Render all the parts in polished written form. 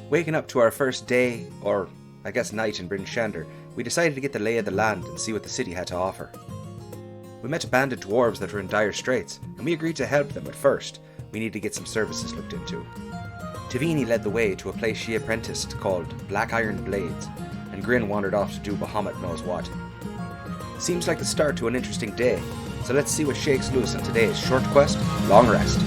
Waking up to our first day, or I guess night in Bryn Shander, we decided to get the lay of the land and see what the city had to offer. We met a band of dwarves that were in dire straits, and we agreed to help them, but first, we needed to get some services looked into. Tavini led the way to a place she apprenticed called Black Iron Blades, and Grin wandered off to do Bahamut knows what. Seems like the start to an interesting day, so let's see what shakes loose on today's short quest, long rest.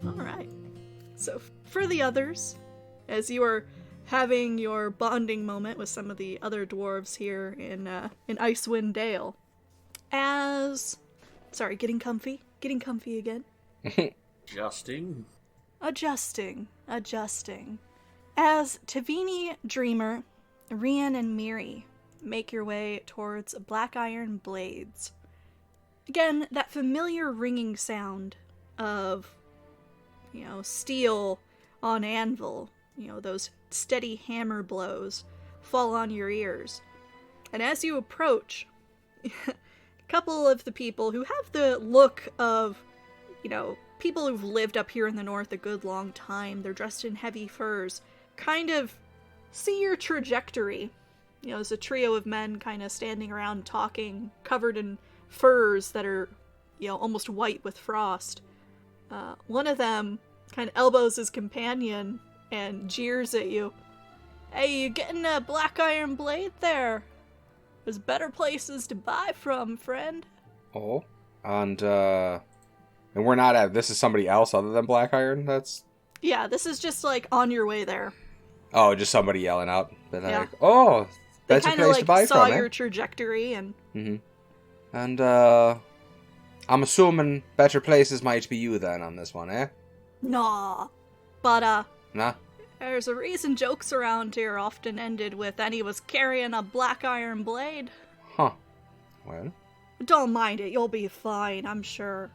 Alright, so for the others, as you are having your bonding moment with some of the other dwarves here in Icewind Dale, getting comfy again. Adjusting. As Tavini, Dreamer, Rian, and Miri make your way towards Black Iron Blades. Again, that familiar ringing sound of steel on anvil, those steady hammer blows fall on your ears. And as you approach, a couple of the people who have the look of, people who've lived up here in the north a good long time, they're dressed in heavy furs, kind of see your trajectory. There's a trio of men kind of standing around talking, covered in furs that are, almost white with frost. One of them kind of elbows his companion and jeers at you. Hey, you getting a Black Iron Blade there? There's better places to buy from, friend. Oh, and we're not at, this is somebody else other than Black Iron? Yeah, this is just, on your way there. Oh, just somebody yelling out. Yeah. That's a place to buy saw from, your trajectory and... Mm-hmm. And, I'm assuming better places might be you then on this one, eh? Nah. But, Nah? There's a reason jokes around here often ended with, and he was carrying a Black Iron Blade. Huh. Well? Don't mind it, you'll be fine, I'm sure.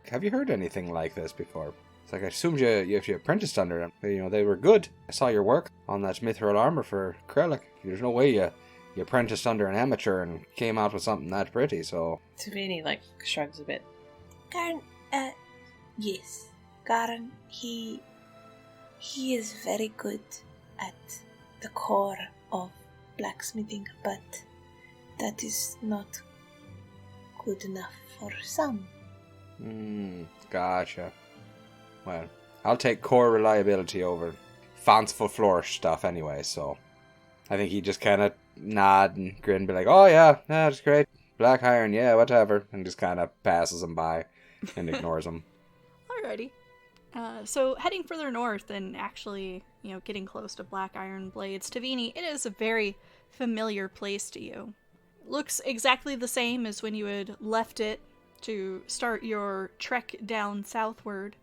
Have you heard anything like this before? It's like, I assumed you apprenticed under them. They were good. I saw your work on that mithril armor for Krellick. There's no way you apprenticed under an amateur and came out with something that pretty, so... Tavini, shrugs a bit. Garen, yes. Garen, he is very good at the core of blacksmithing, but that is not good enough for some. Gotcha. Well, I'll take core reliability over fanciful flourish stuff anyway, so... I think he just kind of nod and grin and be like, oh yeah, that's great. Black Iron, yeah, whatever. And just kind of passes him by and ignores him. Alrighty. So heading further north and actually, getting close to Black Iron Blades, Tavini, it is a very familiar place to you. Looks exactly the same as when you had left it to start your trek down southward.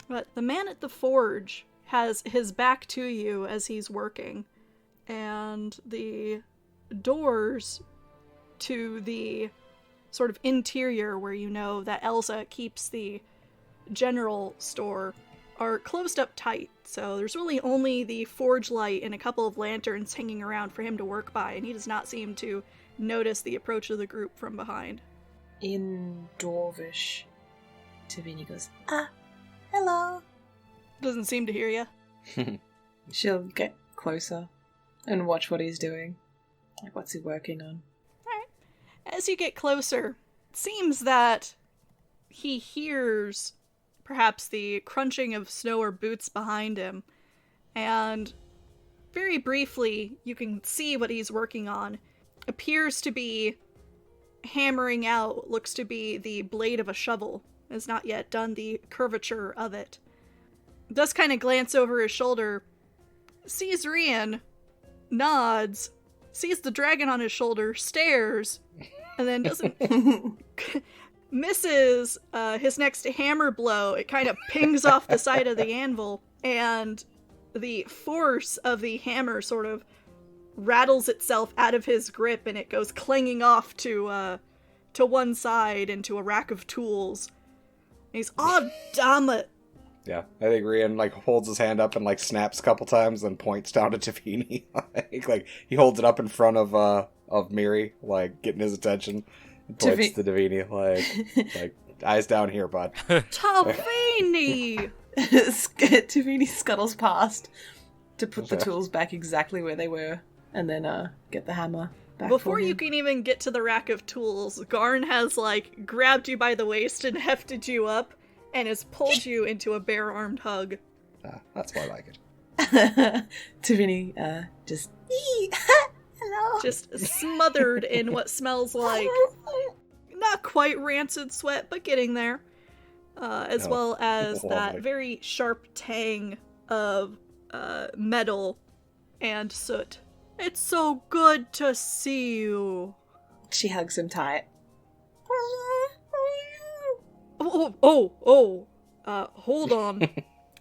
But the man at the forge has his back to you as he's working. And the doors to the sort of interior where that Elsa keeps the general store are closed up tight. So there's really only the forge light and a couple of lanterns hanging around for him to work by, and he does not seem to notice the approach of the group from behind. In Dwarvish, Tavini goes, hello. Doesn't seem to hear you. She'll get closer and watch what he's doing. What's he working on? Alright. As you get closer, it seems that he hears perhaps the crunching of snow or boots behind him, and very briefly you can see what he's working on. Appears to be hammering out, looks to be the blade of a shovel. Has not yet done the curvature of it. Does kind of glance over his shoulder, sees Rian, nods, sees the dragon on his shoulder, stares, and then doesn't misses his next hammer blow. It kind of pings off the side of the anvil, and the force of the hammer sort of rattles itself out of his grip, and it goes clanging off to one side into a rack of tools. And he's, oh, damn it! Yeah, I think Rian, like, holds his hand up and, like, snaps a couple times and points down to Tavini. Like, he holds it up in front of Miri, like, getting his attention. And points to Tavini, like, eyes down here, bud. Tavini! Tavini scuttles past to put the tools back exactly where they were, and then get the hammer back. Before you can even get to the rack of tools, Garn has, like, grabbed you by the waist and hefted you up, and has pulled you into a bare-armed hug. That's more like it. Tavini just... Hello. Just smothered in what smells like not quite rancid sweat, but getting there. As well as that very sharp tang of metal and soot. It's so good to see you. She hugs him tight. Hold on.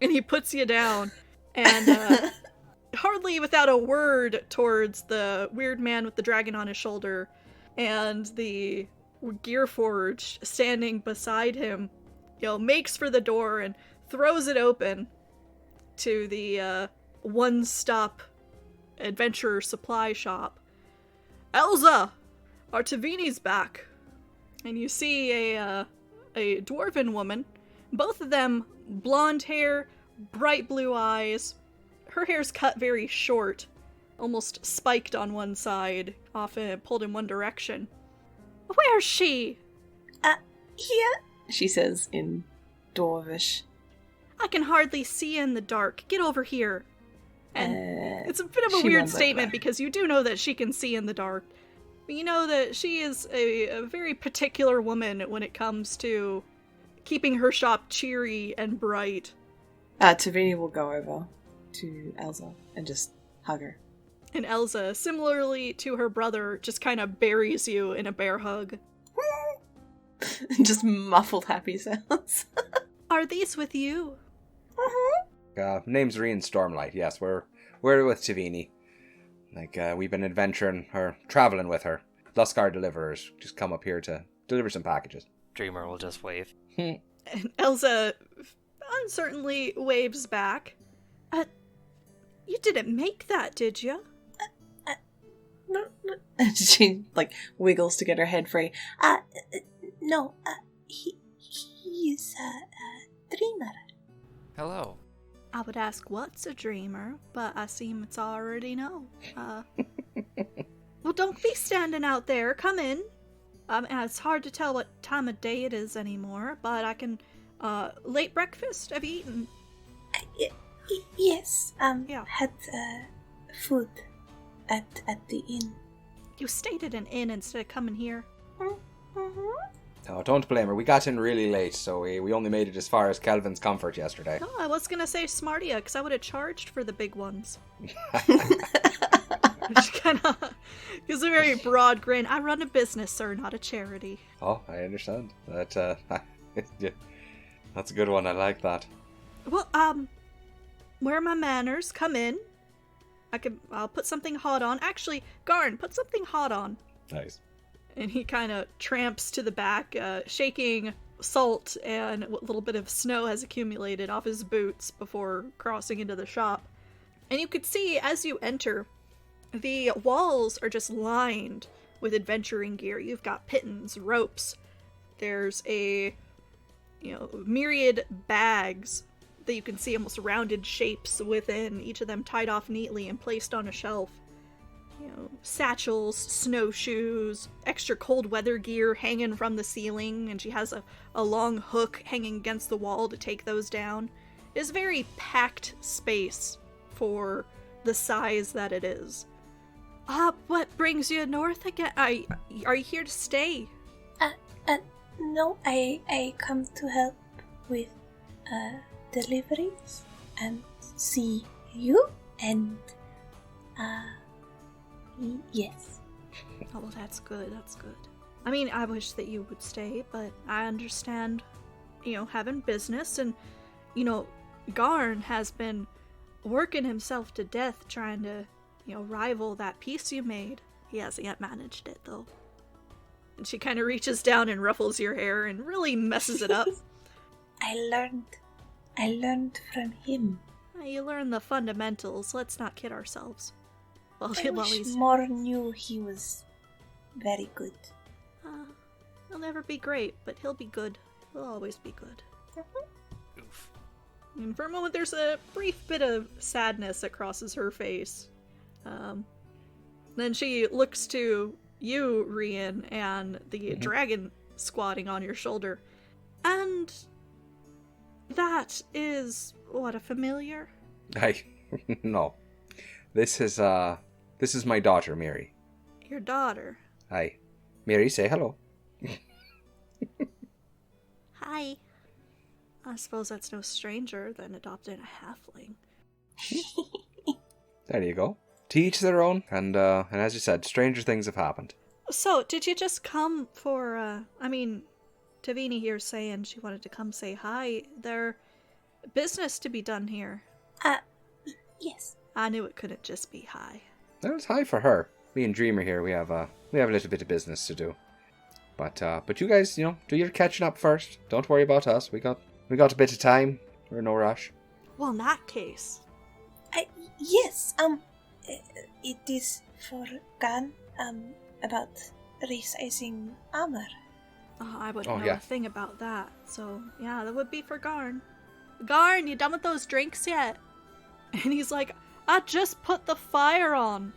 And he puts you down, and hardly without a word towards the weird man with the dragon on his shoulder and the Gearforged standing beside him, makes for the door and throws it open to the one-stop adventurer supply shop. Elza! Our Tavini's back. And you see a dwarven woman, both of them blonde hair, bright blue eyes. Her hair's cut very short, almost spiked on one side, often pulled in one direction. Where's she? Here. She says in Dwarvish. I can hardly see in the dark. Get over here. And it's a bit of a weird statement because you do know that she can see in the dark. But you know that she is a very particular woman when it comes to keeping her shop cheery and bright. Tavini will go over to Elza and just hug her. And Elza, similarly to her brother, just kind of buries you in a bear hug. Just muffled happy sounds. Are these with you? Name's Rian Stormlight. Yes, we're with Tavini. Like, we've been adventuring or traveling with her. Luskar deliverers just come up here to deliver some packages. Dreamer will just wave. And Elza uncertainly waves back. You didn't make that, did you? No. She, like, wiggles to get her head free. No, he's a dreamer. Hello. I would ask what's a dreamer, but I seem it's already know. Well, don't be standing out there. Come in. It's hard to tell what time of day it is anymore, but I can... late breakfast? Have you eaten? Yes, Yeah. had food at the inn. You stayed at an inn instead of coming here. No, don't blame her. We got in really late, so we only made it as far as Kelvin's Comfort yesterday. No, I was gonna say Smartia, because I would have charged for the big ones. Which kind of gives a very broad grin. I run a business, sir, not a charity. Oh, I understand. That's a good one. I like that. Well, where are my manners? Come in. I'll put something hot on. Actually, Garn, put something hot on. Nice. And he kind of tramps to the back, shaking salt and what little bit of snow has accumulated off his boots before crossing into the shop. And you could see, as you enter, the walls are just lined with adventuring gear. You've got pittons, ropes. There's a, myriad bags that you can see almost rounded shapes within, each of them tied off neatly and placed on a shelf. Satchels, snowshoes, extra cold weather gear hanging from the ceiling, and she has a long hook hanging against the wall to take those down. It's a very packed space for the size that it is. What brings you north again? Are you here to stay? No, I come to help with deliveries and see you and yes. Oh, well, that's good, that's good. I mean, I wish that you would stay, but I understand, having business, and, Garn has been working himself to death trying to, rival that piece you made. He hasn't yet managed it, though. And she kind of reaches down and ruffles your hair and really messes it up. I learned from him. You learn the fundamentals. Let's not kid ourselves. While I wish more knew he was very good. He'll never be great, but he'll be good. He'll always be good. Oof. And for a moment, there's a brief bit of sadness that crosses her face. Then she looks to you, Rian, and the dragon squatting on your shoulder. And that is, what, a familiar? No. This is my daughter, Mary. Your daughter. Hi. Mary, say hello. Hi. I suppose that's no stranger than adopting a halfling. There you go. To each their own, and as you said, stranger things have happened. So, did you just come for, Tavini here's saying she wanted to come say hi. There business to be done here. Yes. I knew it couldn't just be hi. That was high for her. Me and Dreamer here, we have a little bit of business to do. But you guys, do your catching up first. Don't worry about us. We got a bit of time. We're in no rush. Well, in that case. Yes, it is for Gan, about resizing armor. I wouldn't know a thing about that. So, yeah, that would be for Garn. Garn, you done with those drinks yet? And he's like, I just put the fire on.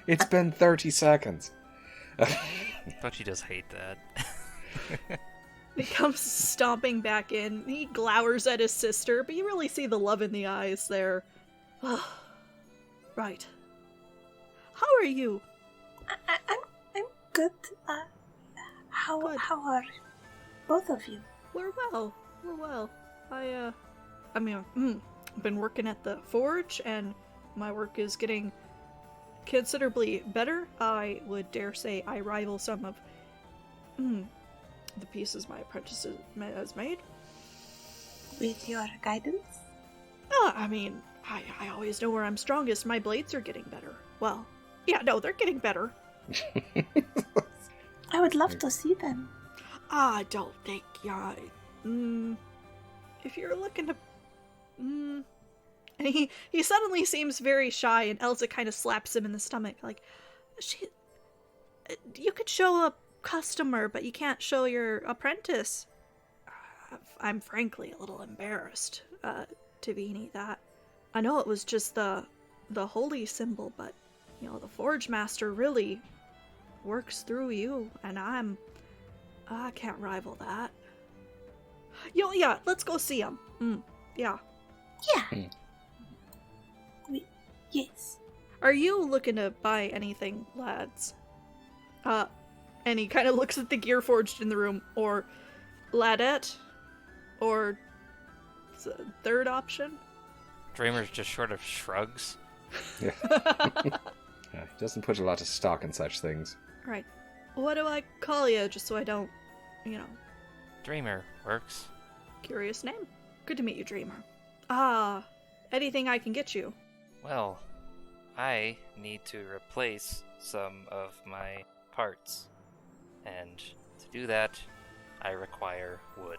It's been 30 seconds. But she does hate that. He comes stomping back in. He glowers at his sister, but you really see the love in the eyes there. Right. How are you? I'm good. How are both of you? We're well. I've been working at the forge, and my work is getting considerably better. I would dare say I rival some of the pieces my apprentice has made. With your guidance? I always know where I'm strongest. My blades are getting better. Well, yeah, no, they're getting better. I would love to see them. I don't think, if you're looking to... And he suddenly seems very shy, and Elsa kind of slaps him in the stomach, like, you could show a customer, but you can't show your apprentice. I'm frankly a little embarrassed, Tavini, that I know it was just the holy symbol, but, the Forge Master really works through you, and I can't rival that. Yeah, let's go see him. Yeah. Yeah. Yes. Are you looking to buy anything, lads? And he kind of looks at the gear forged in the room, or ladette, or third option. Dreamer's just short of shrugs. Yeah. He doesn't put a lot of stock in such things. Right. What do I call you, just so I don't, Dreamer works. Curious name. Good to meet you, Dreamer. Anything I can get you? Well, I need to replace some of my parts. And to do that, I require wood.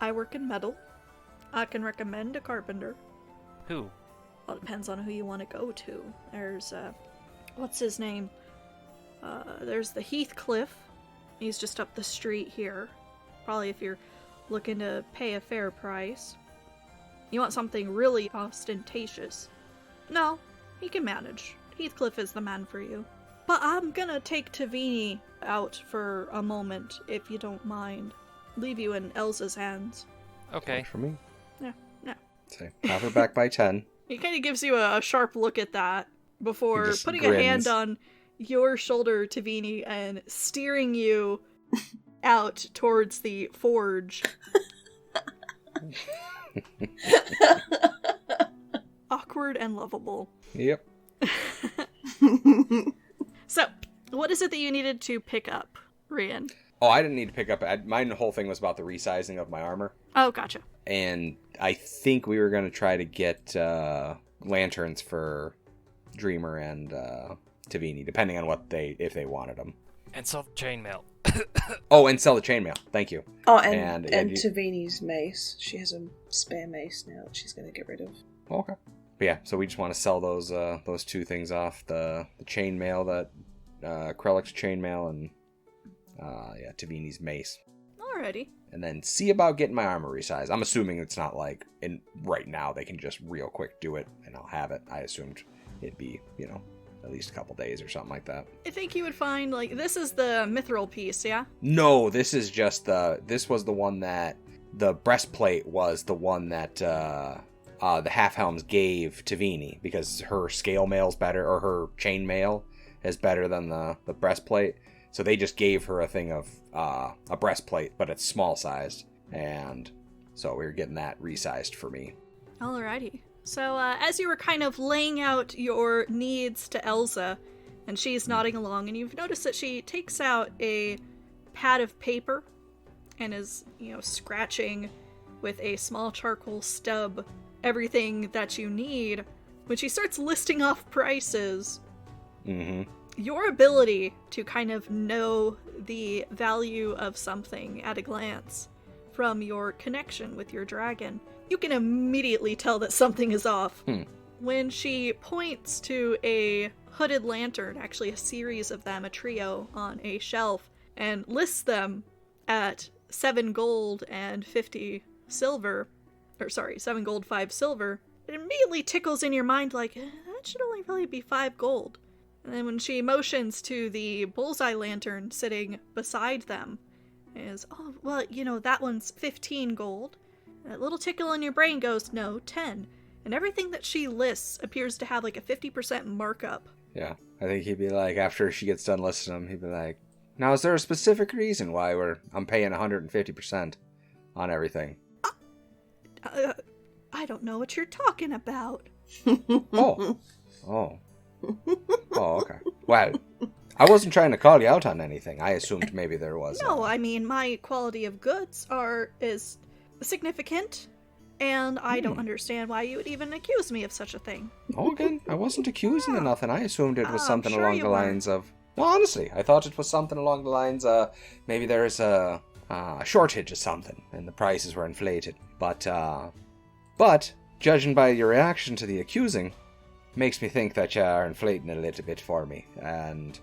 I work in metal. I can recommend a carpenter. Who? Well, it depends on who you want to go to. There's, what's his name? There's the Heathcliff. He's just up the street here. Probably if you're looking to pay a fair price. You want something really ostentatious. No, he can manage. Heathcliff is the man for you. But I'm gonna take Tavini out for a moment, if you don't mind. Leave you in Elsa's hands. Okay. For me. Yeah. Say, have her back by 10. He kind of gives you a sharp look at that before He just putting grins. a hand on your shoulder, Tavini, and steering you out towards the forge. Awkward and lovable. Yep. So, What is it that you needed to pick up, Rian? Oh, I didn't need to pick up. My whole thing was about the resizing of my armor. Oh, gotcha. And I think we were going to try to get lanterns for Dreamer and Tavini, depending on if they wanted them. And sell chainmail. Oh, and sell the chainmail. Thank you. Oh, and Tavini's mace. She has a spare mace now that she's going to get rid of. Okay. But yeah, so we just want to sell those two things off: the chainmail, that Krellick's chainmail, and Tavini's mace. Alrighty. And then see about getting my armor resized. I'm assuming it's not like right now they can just real quick do it and I'll have it. I assumed it'd be, at least a couple days or something like that. I think you would find, this is the mithril piece, yeah? No, this is just this was the one that, the breastplate was the one that the half-helms gave Tavini, because her scale mail's better, or her chain mail is better than the breastplate. So they just gave her a thing of a breastplate, but it's small sized, and so we were getting that resized for me. Alrighty. So as you were kind of laying out your needs to Elsa, and she's nodding along, and you've noticed that she takes out a pad of paper and is, scratching with a small charcoal stub everything that you need. When she starts listing off prices, your ability to kind of know the value of something at a glance from your connection with your dragon, you can immediately tell that something is off. When she points to a hooded lantern, actually a series of them, a trio on a shelf, and lists them at 7 gold and 50 silver, 7 gold, 5 silver, it immediately tickles in your mind like, that should only really be 5 gold. And then when she motions to the bullseye lantern sitting beside them, is, oh, well, that one's 15 gold. And that little tickle in your brain goes, no, 10. And everything that she lists appears to have a 50% markup. Yeah, I think he'd be like, after she gets done listing them, he'd be like, now is there a specific reason why I'm paying 150% on everything? I don't know what you're talking about. Oh, okay. Well, I wasn't trying to call you out on anything. I assumed maybe there was. No, I mean, my quality of goods is significant, and I don't understand why you would even accuse me of such a thing. Oh, again, I wasn't accusing you of nothing. I assumed it was something sure along the lines of... No, honestly, I thought it was something along the lines of maybe there's a shortage of something, and the prices were inflated. But judging by your reaction to the accusing, makes me think that you are inflating a little bit for me. And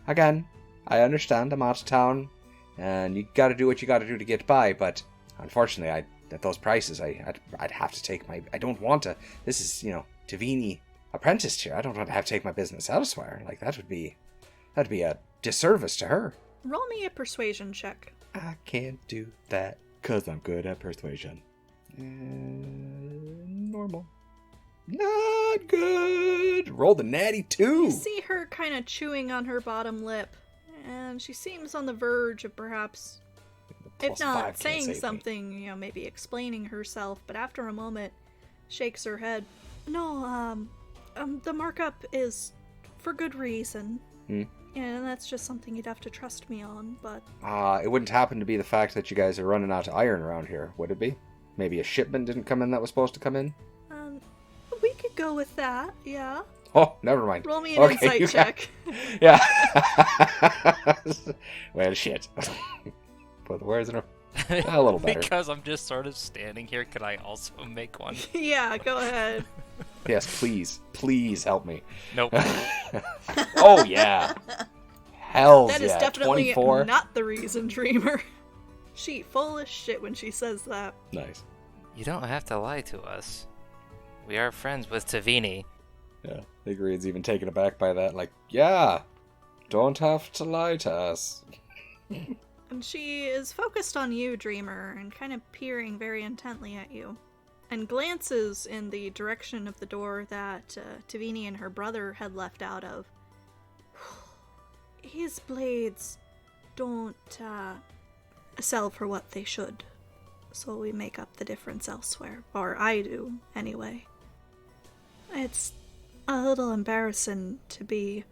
again, I understand I'm out of town, and you got to do what you got to do to get by. But unfortunately, at those prices, I'd have to take my. I don't want to. This is Tavini apprenticed here. I don't want to have to take my business elsewhere. Like that'd be a disservice to her. Roll me a persuasion check. I can't do that because I'm good at persuasion. Normal. Not good. Roll the natty 2. You see her kind of chewing on her bottom lip, and she seems on the verge of perhaps, if not saying something, maybe explaining herself, but after a moment, shakes her head. No, the markup is for good reason. And that's just something you'd have to trust me on, but... it wouldn't happen to be the fact that you guys are running out of iron around here, would it be? Maybe a shipment didn't come in that was supposed to come in? We could go with that, yeah. Oh, never mind. Roll me an insight check. Yeah. Well, shit. Put the words in a little better. Because I'm just sort of standing here, could I also make one? Yeah, go ahead. Yes, please. Please help me. Nope. Oh, yeah. Hells That is yeah. definitely 24. not the reason, Dreamer. She full as shit when she says that. Nice. You don't have to lie to us. We are friends with Tavini. Yeah, I think Reed's even taken aback by that. Like, yeah, don't have to lie to us. And she is focused on you, Dreamer, and kind of peering very intently at you. And glances in the direction of the door that Tavini and her brother had left out of. His blades don't sell for what they should. So we make up the difference elsewhere. Or I do, anyway. It's a little embarrassing to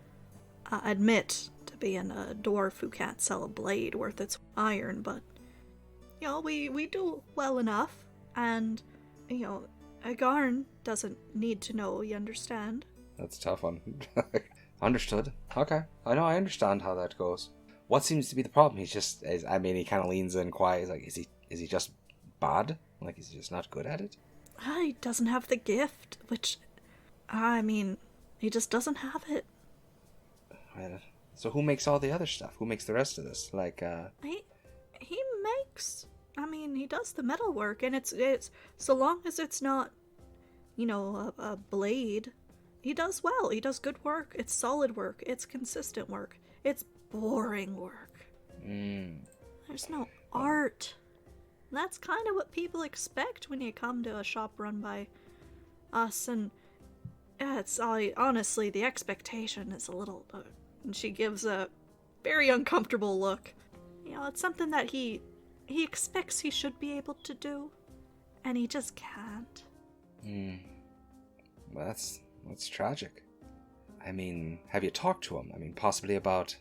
admit to being a dwarf who can't sell a blade worth its iron, but, we do well enough, and, a Garn doesn't need to know, you understand? That's a tough one. Understood. Okay. I know, I understand how that goes. What seems to be the problem? He kind of leans in quiet. He's like, is he just bad? Like, is he just not good at it? He doesn't have the gift, which, he just doesn't have it. Well, so who makes all the other stuff? Who makes the rest of this? Like, He makes, he does the metal work, and it's so long as it's not, a blade, he does well. He does good work. It's solid work. It's consistent work. It's boring work. There's no art. That's kind of what people expect when you come to a shop run by us, and honestly, the expectation is a little, and she gives a very uncomfortable look. It's something that he expects he should be able to do, and he just can't. Well, that's tragic. Have you talked to him? Possibly about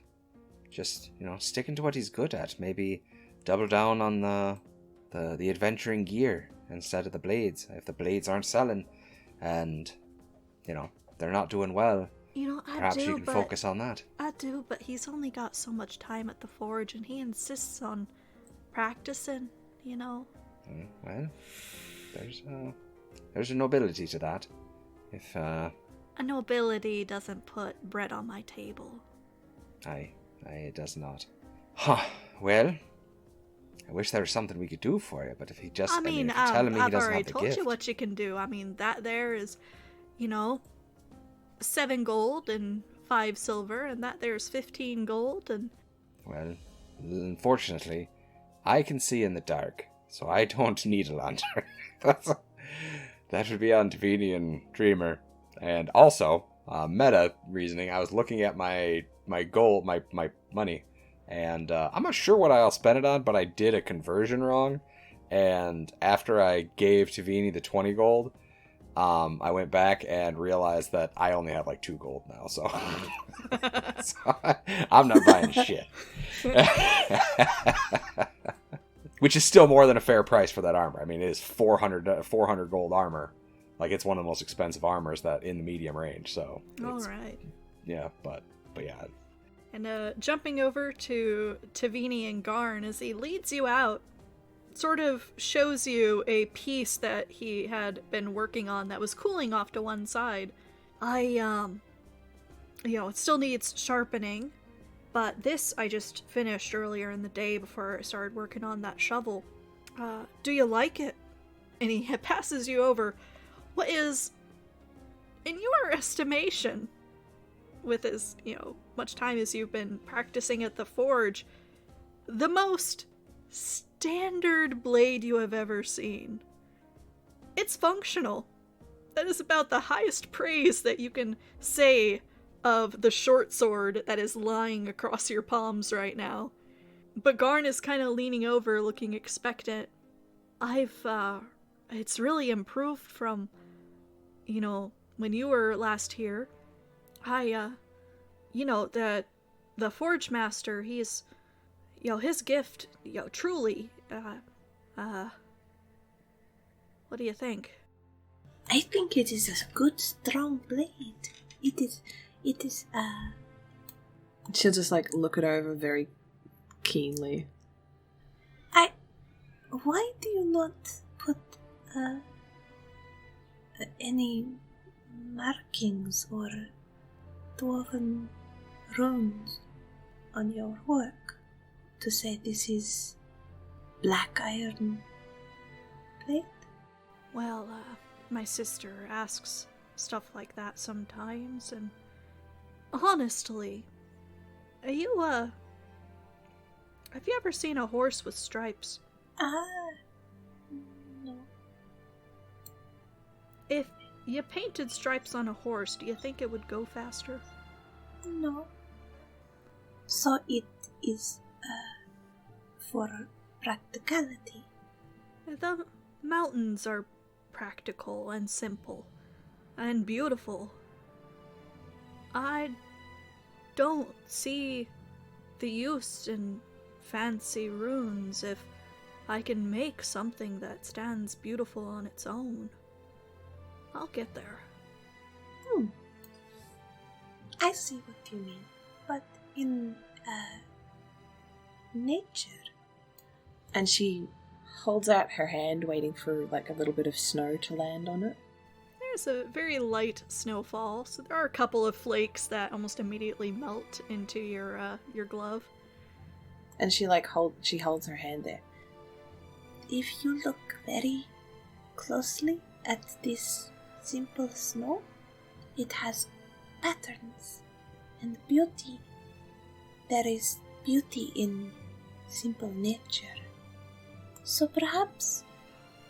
just, sticking to what he's good at. Maybe double down on the adventuring gear instead of the blades. If the blades aren't selling and, they're not doing well, perhaps you can focus on that. I do, but he's only got so much time at the forge, and he insists on practicing, Well, there's a nobility to that. If, A nobility doesn't put bread on my table. Aye, it does not. Huh, well, I wish there was something we could do for you, but if he just, if you're telling me he doesn't have the gift... I've already told you what you can do. That there is, 7 gold and 5 silver, and that there's 15 gold, and... Well, unfortunately, I can see in the dark, so I don't need a lantern. That would be on Tavini and Dreamer. And also, meta reasoning, I was looking at my gold, my money, and I'm not sure what I'll spend it on, but I did a conversion wrong, and after I gave Tavini the 20 gold, I went back and realized that I only have 2 gold now, so, so I'm not buying shit. Which is still more than a fair price for that armor. It is 400 gold armor. It's one of the most expensive armors that in the medium range, so. Alright. Yeah, but yeah. And jumping over to Tavini and Garn as he leads you out, sort of shows you a piece that he had been working on that was cooling off to one side. It still needs sharpening, but this I just finished earlier in the day before I started working on that shovel. Do you like it? And he passes you over what is, in your estimation, with as, much time as you've been practicing at the forge, the most standard blade you have ever seen. It's functional. That is about the highest praise that you can say of the short sword that is lying across your palms right now. But Garn is kind of leaning over, looking expectant. It's really improved from, when you were last here. The Forge Master, he's, his gift, truly, what do you think? I think it is a good, strong blade. It is, She'll just, look it over very keenly. Why do you not put, any markings or dwarven runes on your work to say this is black iron blade? Well, my sister asks stuff like that sometimes, and honestly, have you ever seen a horse with stripes? No. If you painted stripes on a horse, do you think it would go faster? No. So it is, for practicality. The mountains are practical and simple and beautiful. I don't see the use in fancy runes if I can make something that stands beautiful on its own. I'll get there. I see what you mean. But in, nature... And she holds out her hand, waiting for, like, a little bit of snow to land on it. There's a very light snowfall, so there are a couple of flakes that almost immediately melt into your glove. And she holds her hand there. If you look very closely at this simple snow, it has patterns and beauty. There is beauty in simple nature. So perhaps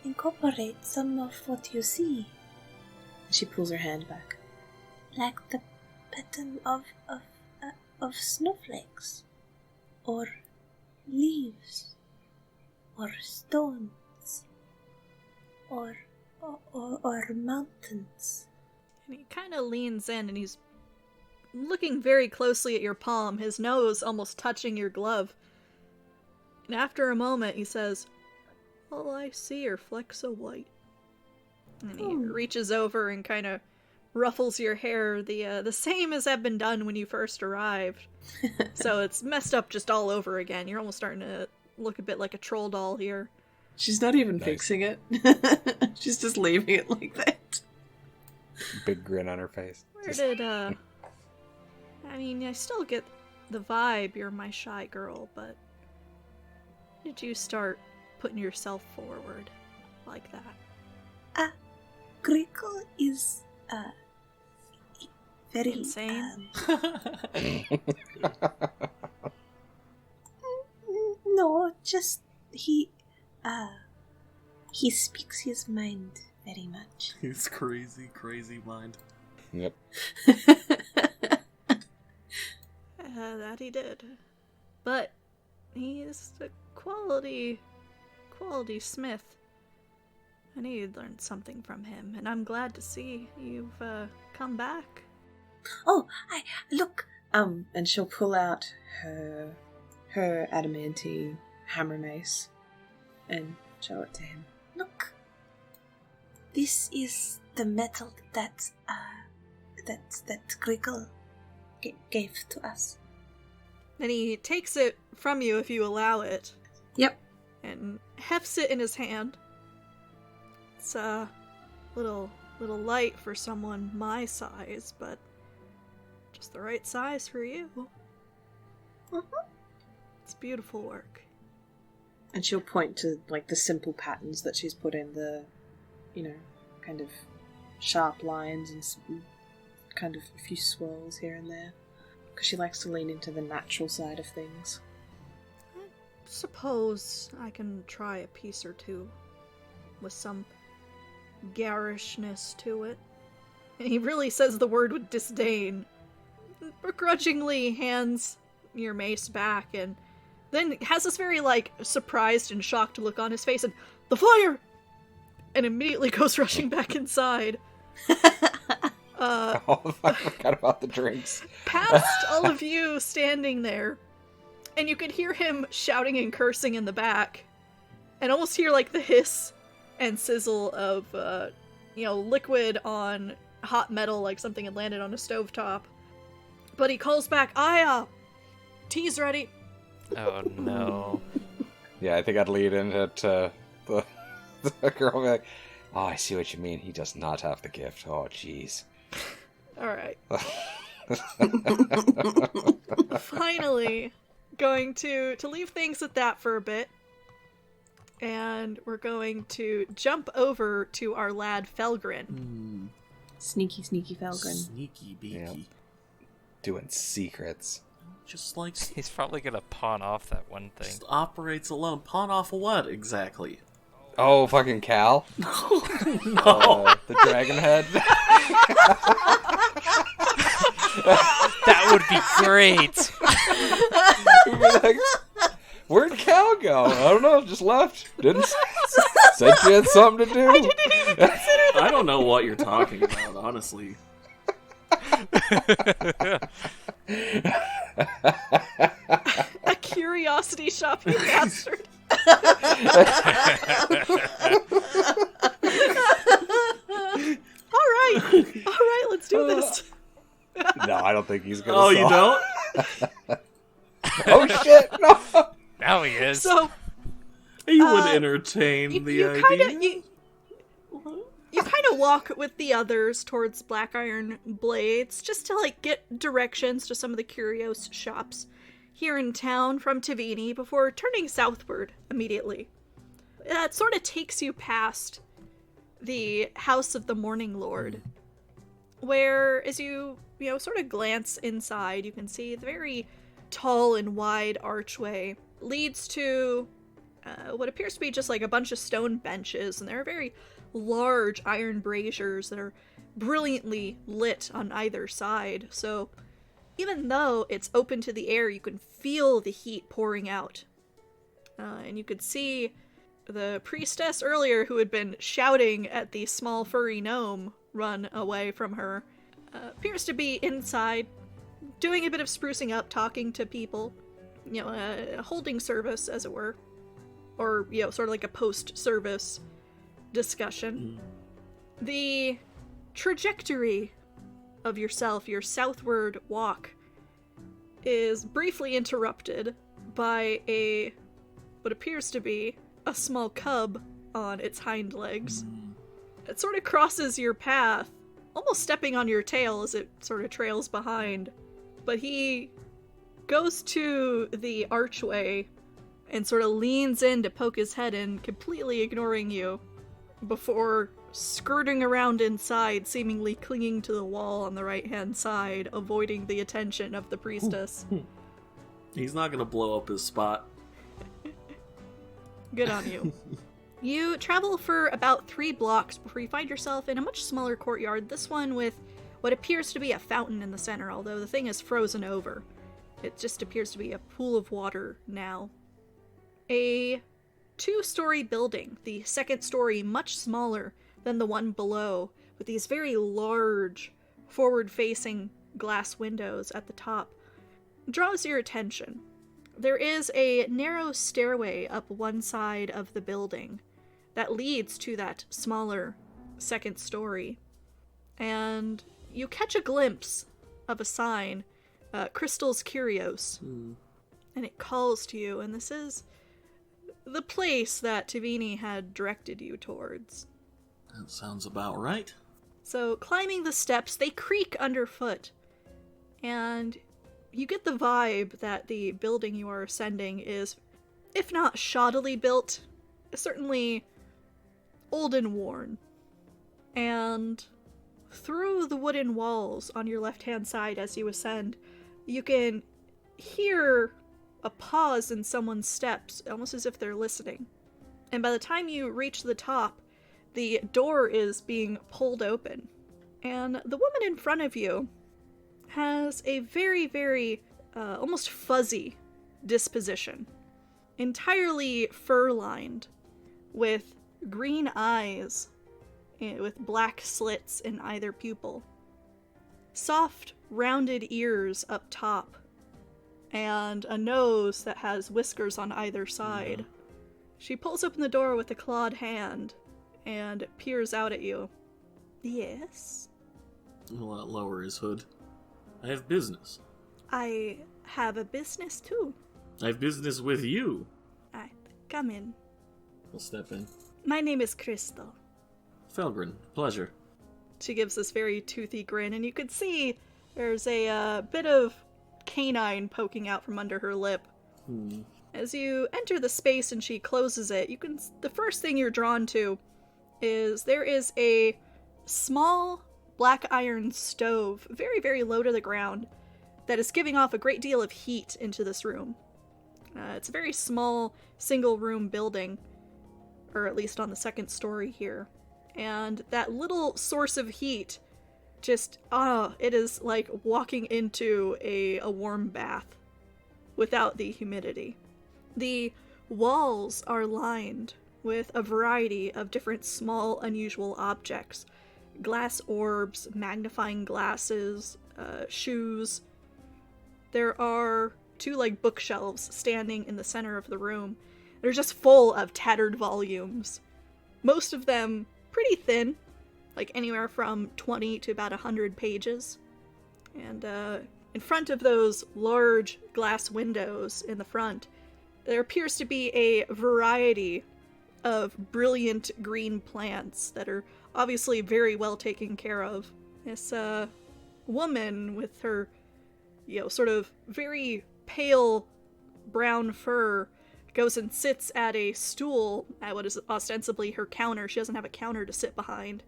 incorporate some of what you see. She pulls her hand back. Like the pattern of snowflakes, or leaves, or stones, or mountains. And he kind of leans in and he's looking very closely at your palm, his nose almost touching your glove. And after a moment he says, "All I see are flecks of white." And he reaches over and kind of ruffles your hair, the same as had been done when you first arrived. So it's messed up just all over again. You're almost starting to look a bit like a troll doll here. She's not even fixing it. She's just leaving it like that. Big grin on her face. Where did, I mean, I still get the vibe you're my shy girl, but did you start putting yourself forward like that? Greco is very insane. No, just he speaks his mind very much. His crazy mind. Yep. That he did. But he's a quality smith. I knew you'd learned something from him, and I'm glad to see you've come back. Oh, look. And she'll pull out her adamantine hammer mace and show it to him. Look. This is the metal that Griggle gave to us. And he takes it from you if you allow it. Yep. And hefts it in his hand. It's a little light for someone my size, but just the right size for you. Mm-hmm. It's beautiful work. And she'll point to, like, the simple patterns that she's put in, the, kind of sharp lines and some, kind of a few swirls here and there. Because she likes to lean into the natural side of things. I suppose I can try a piece or two with some garishness to it. And he really says the word with disdain. Begrudgingly hands your mace back and then has this very, surprised and shocked look on his face and, "The fire!" And immediately goes rushing back inside. I forgot about the drinks. Past all of you standing there, and you could hear him shouting and cursing in the back, and almost hear, the hiss and sizzle of, liquid on hot metal, like something had landed on a stovetop. But he calls back, "Aya! Tea's ready!" Oh no. Yeah, I think I'd lead into the girl being like, "Oh, I see what you mean. He does not have the gift. Oh, jeez." Alright. Finally, going to leave things at that for a bit. And we're going to jump over to our lad Felgrin. Sneaky Felgrin. Sneaky beaky. Yep. Doing secrets. Just like... He's probably gonna pawn off that one thing. Just operates alone. Pawn off of what, exactly? Oh, fucking Cal? No. The dragon head? That would be great! We'd be like, where'd Cal go? I don't know, just left. Didn't said she had something to do. I don't know what you're talking about, honestly. A curiosity shop, you bastard. All right, let's do this. No, I don't think he's gonna. Oh, you sell. don't? Oh shit! No. Now he is. So You would entertain the you idea. you kind of walk with the others towards Black Iron Blades just to like get directions to some of the curios shops here in town from Tavini before turning southward immediately. That sort of takes you past the House of the Morning Lord, where as you sort of glance inside, you can see the very tall and wide archway leads to what appears to be just like a bunch of stone benches, and there are very large iron braziers that are brilliantly lit on either side. So even though it's open to the air, you can feel the heat pouring out. And you could see the priestess earlier, who had been shouting at the small furry gnome run away from her, appears to be inside doing a bit of sprucing up, talking to people, holding service, as it were. Or, sort of like a post-service discussion. The trajectory of yourself, your southward walk, is briefly interrupted by what appears to be a small cub on its hind legs. It sort of crosses your path, almost stepping on your tail as it sort of trails behind. But he goes to the archway and sort of leans in to poke his head in, completely ignoring you, before skirting around inside, seemingly clinging to the wall on the right-hand side, avoiding the attention of the priestess. He's not gonna blow up his spot. Good on you. You travel for about 3 blocks before you find yourself in a much smaller courtyard, this one with what appears to be a fountain in the center, although the thing is frozen over. It just appears to be a pool of water now. A 2-story building, the second story much smaller than the one below, with these very large, forward-facing glass windows at the top, draws your attention. There is a narrow stairway up one side of the building that leads to that smaller second story, and you catch a glimpse of a sign, Crystal's Curios, and it calls to you, and this is the place that Tavini had directed you towards. That sounds about right. So, climbing the steps, they creak underfoot, and you get the vibe that the building you are ascending is, if not shoddily built, certainly old and worn. And through the wooden walls on your left-hand side as you ascend, you can hear a pause in someone's steps, almost as if they're listening. And by the time you reach the top, the door is being pulled open, and the woman in front of you has a very, very, almost fuzzy disposition. Entirely fur-lined, with green eyes, with black slits in either pupil. Soft, rounded ears up top, and a nose that has whiskers on either side. She pulls open the door with a clawed hand, and peers out at you. Yes? He'll lower his hood. I have business. I have a business too. I have business with you. Come in. I'll step in. My name is Crystal. Felgren, pleasure. She gives this very toothy grin, and you could see there's a bit of canine poking out from under her lip. As you enter the space and she closes it, the first thing you're drawn to is there is a small black iron stove, very, very low to the ground, that is giving off a great deal of heat into this room. It's a very small, single-room building, or at least on the second story here. And that little source of heat just, it is like walking into a warm bath without the humidity. The walls are lined with a variety of different small, unusual objects, glass orbs, magnifying glasses, shoes. There are 2 like bookshelves standing in the center of the room. They're just full of tattered volumes. Most of them pretty thin, like anywhere from 20 to about 100 pages. And in front of those large glass windows in the front, there appears to be a variety of brilliant green plants that are obviously very well taken care of. This woman with her, sort of very pale brown fur goes and sits at a stool at what is ostensibly her counter. She doesn't have a counter to sit behind,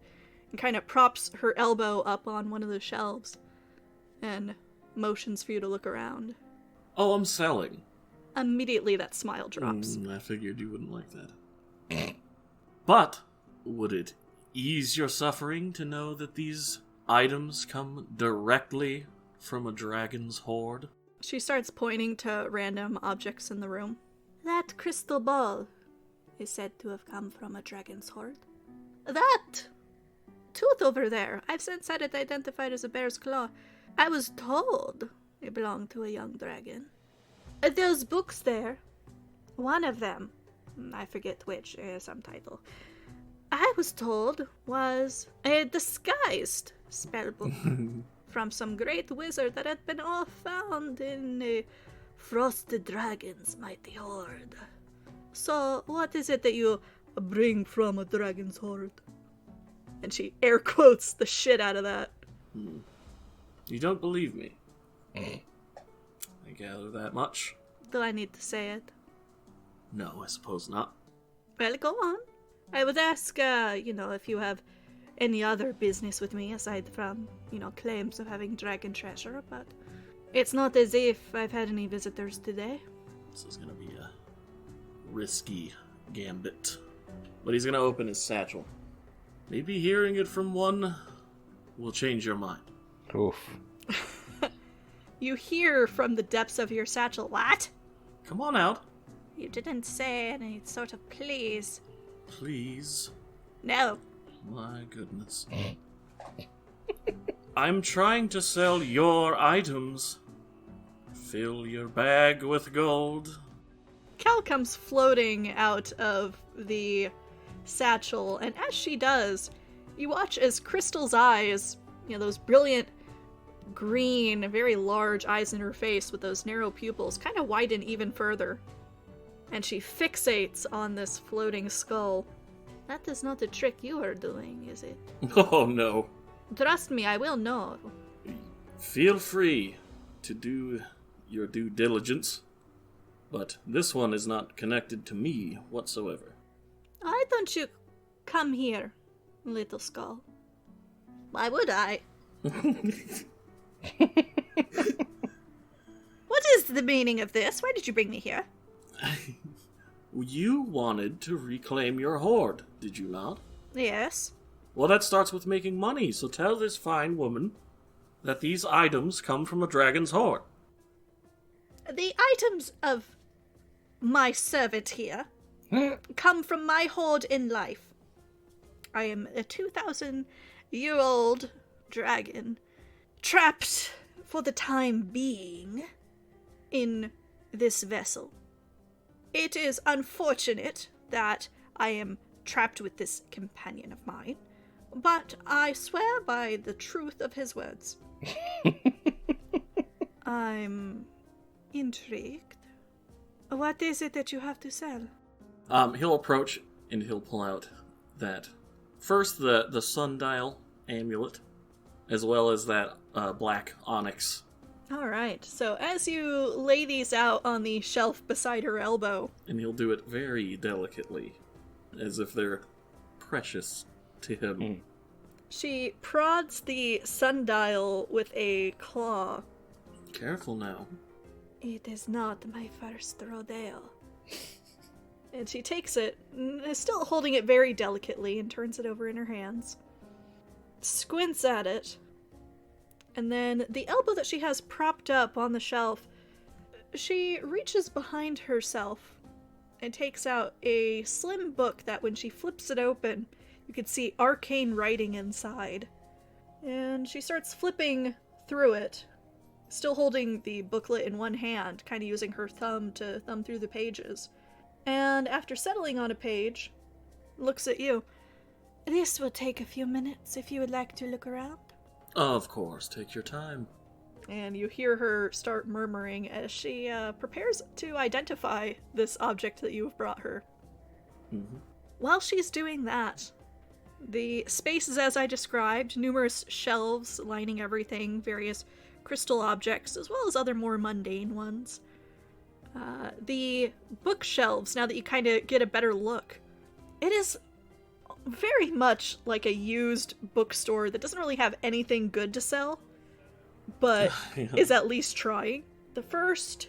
and kind of props her elbow up on one of the shelves and motions for you to look around. Oh, I'm selling. Immediately that smile drops. I figured you wouldn't like that. But would it ease your suffering to know that these items come directly from a dragon's hoard? She starts pointing to random objects in the room. That crystal ball Is said to have come from a dragon's hoard. That tooth over there, I've since had it identified as a bear's claw. I was told it belonged to a young dragon. Those books there, one of them, I forget which, some title, I was told was a disguised spellbook from some great wizard that had been all found in Frosted Dragon's mighty hoard. So, what is it that you bring from a dragon's hoard? And she air quotes the shit out of that. You don't believe me? I gather that much. Do I need to say it? No, I suppose not. Well, go on. I would ask, if you have any other business with me aside from, claims of having dragon treasure, but it's not as if I've had any visitors today. This is gonna be a risky gambit. But he's gonna open his satchel. Maybe hearing it from one will change your mind. Oof. You hear from the depths of your satchel, what? Come on out. You didn't say any sort of please. Please. No. My goodness. I'm trying to sell your items. Fill your bag with gold. Kel comes floating out of the satchel, and as she does, you watch as Crystal's eyes, those brilliant green, very large eyes in her face with those narrow pupils, kind of widen even further. And she fixates on this floating skull. That is not the trick you are doing, is it? Oh, no. Trust me, I will know. Feel free to do your due diligence, but this one is not connected to me whatsoever. Why don't you come here, little skull? Why would I? What is the meaning of this? Why did you bring me here? You wanted to reclaim your hoard, did you not? Yes. Well, that starts with making money, so tell this fine woman that these items come from a dragon's hoard. The items of my servant here come from my hoard in life. I am a 2,000-year-old dragon, trapped for the time being in this vessel. It is unfortunate that I am trapped with this companion of mine, but I swear by the truth of his words. I'm intrigued. What is it that you have to sell? He'll approach and he'll pull out that. First, the sundial amulet, as well as that black onyx. Alright, so as you lay these out on the shelf beside her elbow... And he'll do it very delicately, as if they're precious to him. She prods the sundial with a claw. Careful now. It is not my first rodeo. And she takes it, still holding it very delicately, and turns it over in her hands. Squints at it. And then the elbow that she has propped up on the shelf, she reaches behind herself and takes out a slim book that when she flips it open, You can see arcane writing inside. And she starts flipping through it, still holding the booklet in one hand, kind of using her thumb to thumb through the pages. And after settling on a page, looks at you. This will take a few minutes if you would like to look around. Of course, take your time. And you hear her start murmuring as she prepares to identify this object that you've brought her. Mm-hmm. While she's doing that, the space is as I described, numerous shelves lining everything, various crystal objects, as well as other more mundane ones. The bookshelves, now that you kind of get a better look, it is very much like a used bookstore that doesn't really have anything good to sell, but is at least trying. The first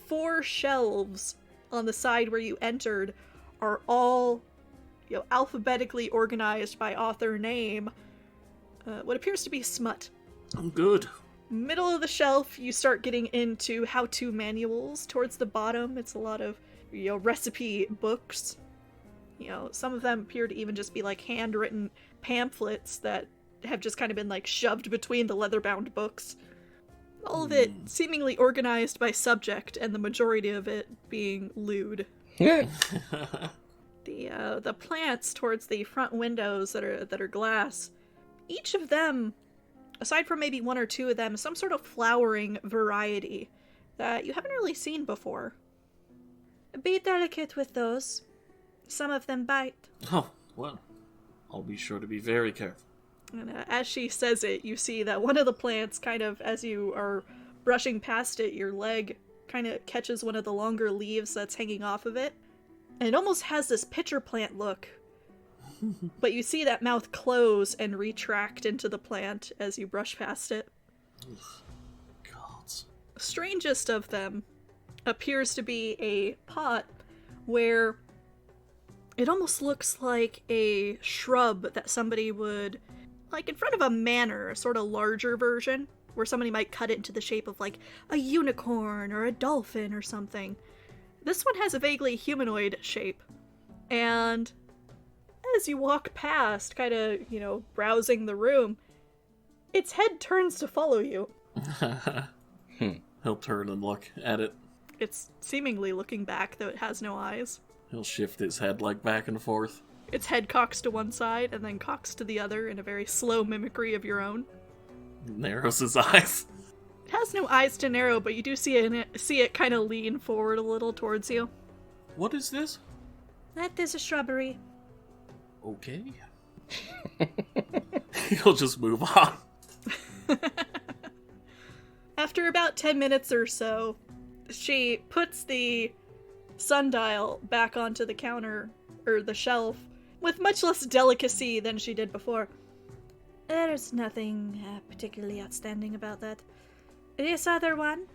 4 shelves on the side where you entered are all, alphabetically organized by author name. What appears to be smut. Good. Middle of the shelf, you start getting into how-to manuals. Towards the bottom, it's a lot of, recipe books. Some of them appear to even just be like handwritten pamphlets that have just kind of been like shoved between the leather-bound books. All of it seemingly organized by subject, and the majority of it being lewd. The plants towards the front windows that are glass, each of them, aside from maybe 1 or 2 of them, some sort of flowering variety that you haven't really seen before. Be delicate with those. Some of them bite. Oh, well, I'll be sure to be very careful. And as she says it, you see that one of the plants, kind of as you are brushing past it, your leg kind of catches one of the longer leaves that's hanging off of it. And it almost has this pitcher plant look. But you see that mouth close and retract into the plant as you brush past it. Gods. Strangest of them appears to be a pot where it almost looks like a shrub that somebody would, like in front of a manor, a sort of larger version, where somebody might cut it into the shape of like a unicorn or a dolphin or something. This one has a vaguely humanoid shape, and as you walk past, kind of, browsing the room, its head turns to follow you. He'll turn and look at it. It's seemingly looking back, though it has no eyes. He'll shift his head like back and forth. Its head cocks to one side and then cocks to the other in a very slow mimicry of your own. Narrows his eyes. It has no eyes to narrow, but you do see it kind of lean forward a little towards you. What is this? That is a shrubbery. Okay. He'll just move on. After about 10 minutes or so, she puts the sundial back onto the counter, or the shelf, with much less delicacy than she did before. There's nothing particularly outstanding about that. This other one?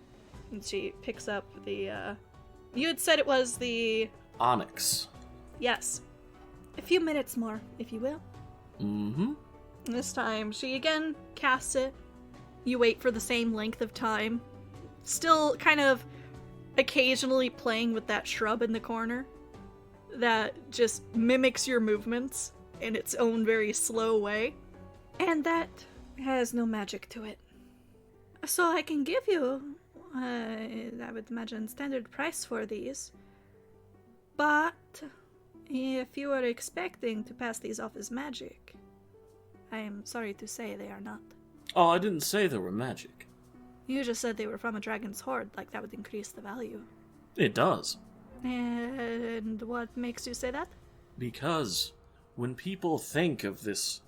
And she picks up the, you had said it was the... Onyx. Yes. A few minutes more, if you will. Mm-hmm. This time, she again casts it. You wait for the same length of time. Still kind of occasionally playing with that shrub in the corner that just mimics your movements in its own very slow way. And that has no magic to it. So I can give you, I would imagine, standard price for these. But if you are expecting to pass these off as magic, I am sorry to say they are not. Oh, I didn't say they were magic. You just said they were from a dragon's hoard, like that would increase the value. It does. And what makes you say that? Because when people think of this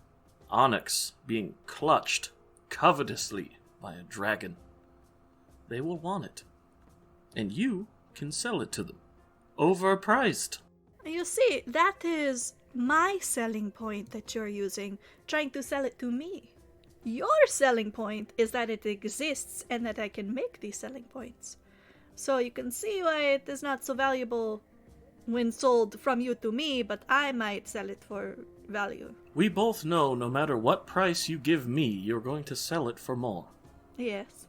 onyx being clutched covetously by a dragon, they will want it. And you can sell it to them. Overpriced. You see, that is my selling point that you're using, trying to sell it to me. Your selling point is that it exists and that I can make these selling points. So you can see why it is not so valuable when sold from you to me, but I might sell it for value. We both know no matter what price you give me, you're going to sell it for more. Yes.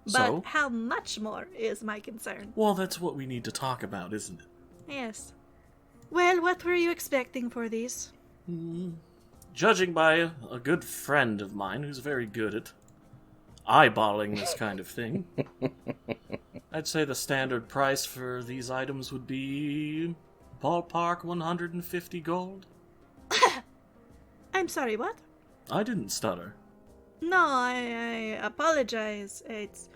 But So? how much more is my concern. Well, that's what we need to talk about, isn't it? Yes. Well, what were you expecting for these? Judging by a good friend of mine who's very good at eyeballing this kind of thing, I'd say the standard price for these items would be ballpark 150 gold. I'm sorry, what? I didn't stutter. No, I apologize. It's...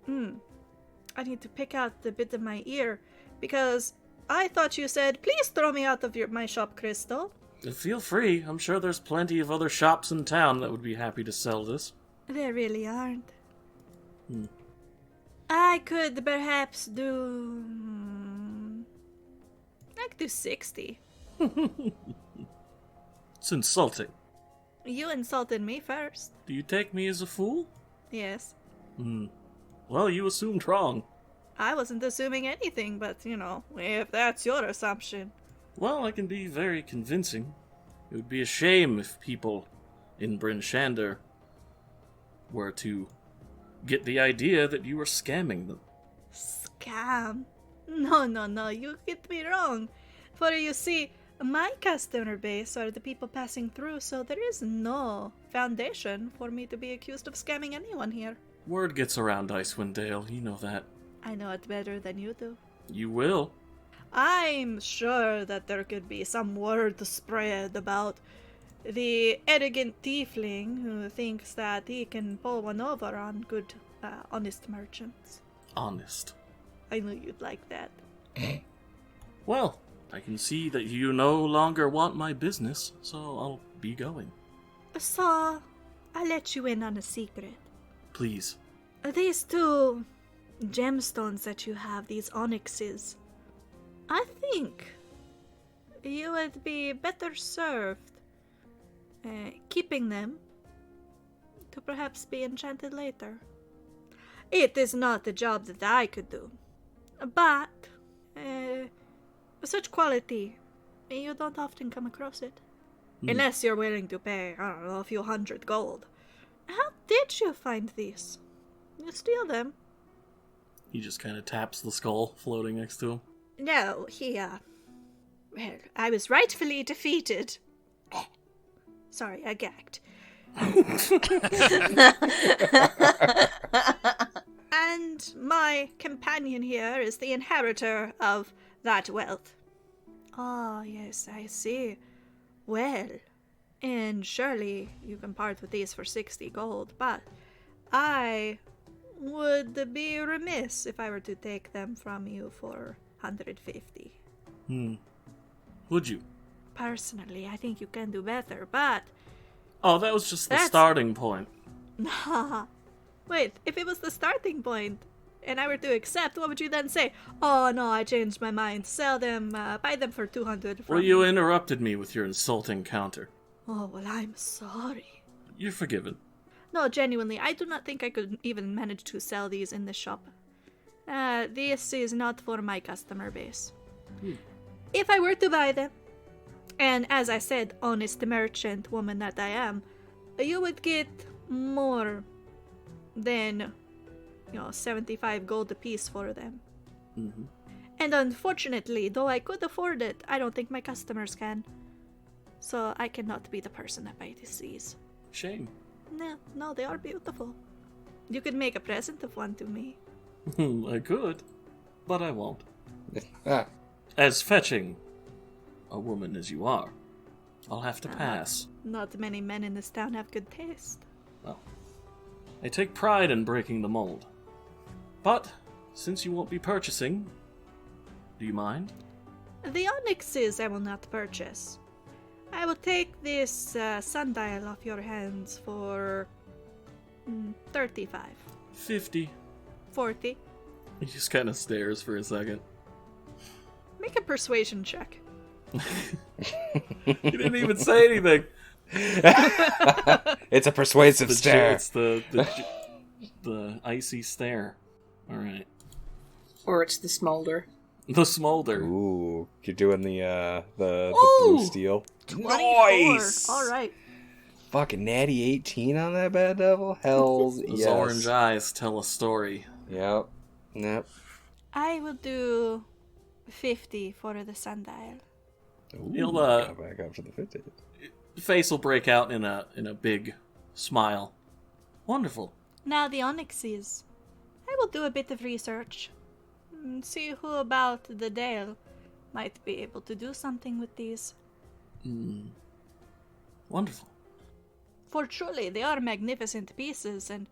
I need to pick out the bit of my ear, because I thought you said, please throw me out of my shop, Crystal. Feel free. I'm sure there's plenty of other shops in town that would be happy to sell this. There really aren't. I could perhaps do... I could do 60. It's insulting. You insulted me first. Do you take me as a fool? Yes. Well, you assumed wrong. I wasn't assuming anything, but, if that's your assumption. Well, I can be very convincing. It would be a shame if people in Bryn Shander were to get the idea that you were scamming them. Scam? No, you get me wrong. For you see, my customer base are the people passing through, so there is no foundation for me to be accused of scamming anyone here. Word gets around Icewind Dale, you know that. I know it better than you do. You will. I'm sure that there could be some word spread about the arrogant tiefling who thinks that he can pull one over on good, honest merchants. Honest. I knew you'd like that. Well, I can see that you no longer want my business, so I'll be going. So, I'll let you in on a secret. Please. These two gemstones that you have, these onyxes, I think you would be better served keeping them to perhaps be enchanted later. It is not a job that I could do, but such quality, you don't often come across it. Unless you're willing to pay, I don't know, a few hundred gold. How did you find these? You steal them? He just kind of taps the skull floating next to him. No, well, I was rightfully defeated. Sorry, I gagged. And my companion here is the inheritor of that wealth. Oh, yes, I see. Well, and surely you can part with these for 60 gold, but I would be remiss if I were to take them from you for 150. Would you? Personally, I think you can do better, but... Oh, that was just the starting point. Nah. Wait, if it was the starting point, and I were to accept, what would you then say? Oh, no, I changed my mind. Sell them, buy them for 200 from Well, you interrupted me with your insulting counter. Oh, well, I'm sorry. You're forgiven. No, genuinely, I do not think I could even manage to sell these in the shop. This is not for my customer base. If I were to buy them, and as I said, honest merchant woman that I am, you would get more than, 75 gold apiece for them. And unfortunately, though I could afford it, I don't think my customers can. So I cannot be the person that buys these. Shame. No, they are beautiful. You could make a present of one to me. I could, but I won't. As fetching a woman as you are, I'll have to pass. Not many men in this town have good taste. Well, I take pride in breaking the mold. But, since you won't be purchasing, do you mind? The onyxes I will not purchase. I will take this sundial off your hands for 35. 50. 40. He just kind of stares for a second. Make a persuasion check. He didn't even say anything. It's a persuasive stare. It's the icy stare. All right. Or it's the smolder. The smolder. Ooh, you're doing the Ooh! blue steel. 24. Nice. All right. Fucking natty 18 on that bad devil. Hells Those yes. orange eyes tell a story. Yep. I will do 50 for the sundial. Ooh, He'll go back up to the 50. face will break out in a big smile. Wonderful. Now the onyxes. I will do a bit of research. See who about the Dale might be able to do something with these. Wonderful. For truly, they are magnificent pieces, and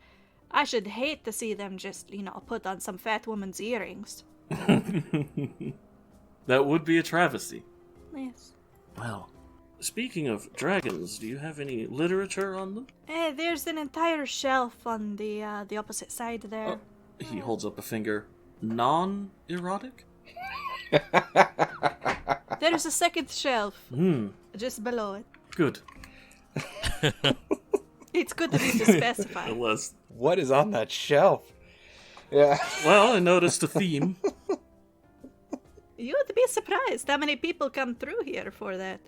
I should hate to see them just, put on some fat woman's earrings. That would be a travesty. Yes. Well, speaking of dragons, do you have any literature on them? There's an entire shelf on the opposite side there. Oh, he holds up a finger. Non-erotic? There's a second shelf. Just below it. Good. It's good to be to specify. Unless... What is on that shelf? Yeah. Well, I noticed a theme. You would be surprised how many people come through here for that.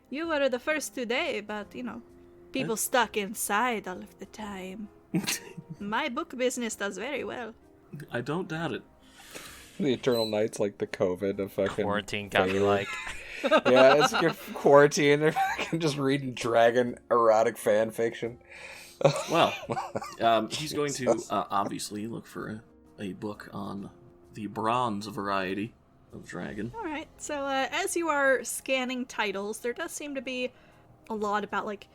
You were the first today, but, people stuck inside all of the time. My book business does very well. I don't doubt it. The Eternal Night's like the COVID of fucking... Quarantine got me like... Yeah, it's like a quarantine. They're fucking just reading dragon erotic fan fiction. Well, he's going to obviously look for a book on the bronze variety of dragon. Alright, so as you are scanning titles, there does seem to be a lot about, like,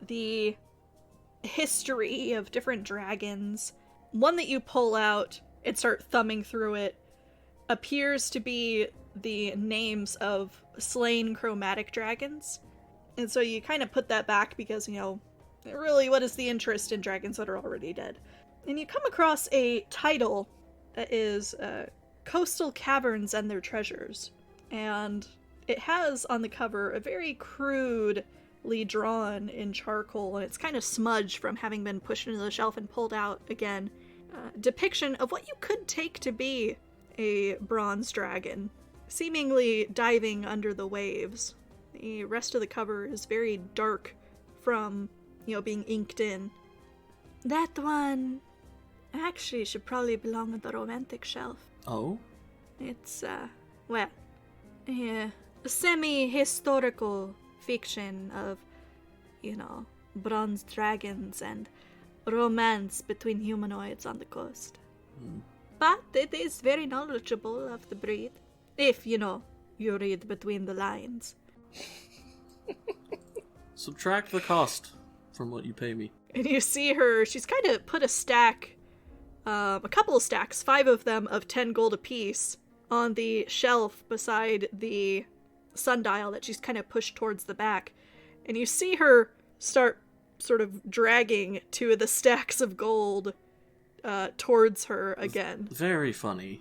the history of different dragons. One that you pull out and start thumbing through it appears to be the names of slain chromatic dragons. And so you kind of put that back because, really, what is the interest in dragons that are already dead? And you come across a title that is Coastal Caverns and Their Treasures. And it has on the cover a very crudely drawn in charcoal, and it's kind of smudged from having been pushed into the shelf and pulled out again, depiction of what you could take to be a bronze dragon, seemingly diving under the waves. The rest of the cover is very dark from, being inked in. That one actually should probably belong on the romantic shelf. Oh? It's, semi-historical fiction of, bronze dragons and romance between humanoids on the coast. But it is very knowledgeable of the breed, if, you read between the lines. Subtract the cost from what you pay me. And you see her, she's kind of put a stack, a couple of stacks, 5 of them of 10 gold apiece, on the shelf beside the sundial that she's kind of pushed towards the back. And you see her start sort of dragging 2 of the stacks of gold towards her again. Very funny.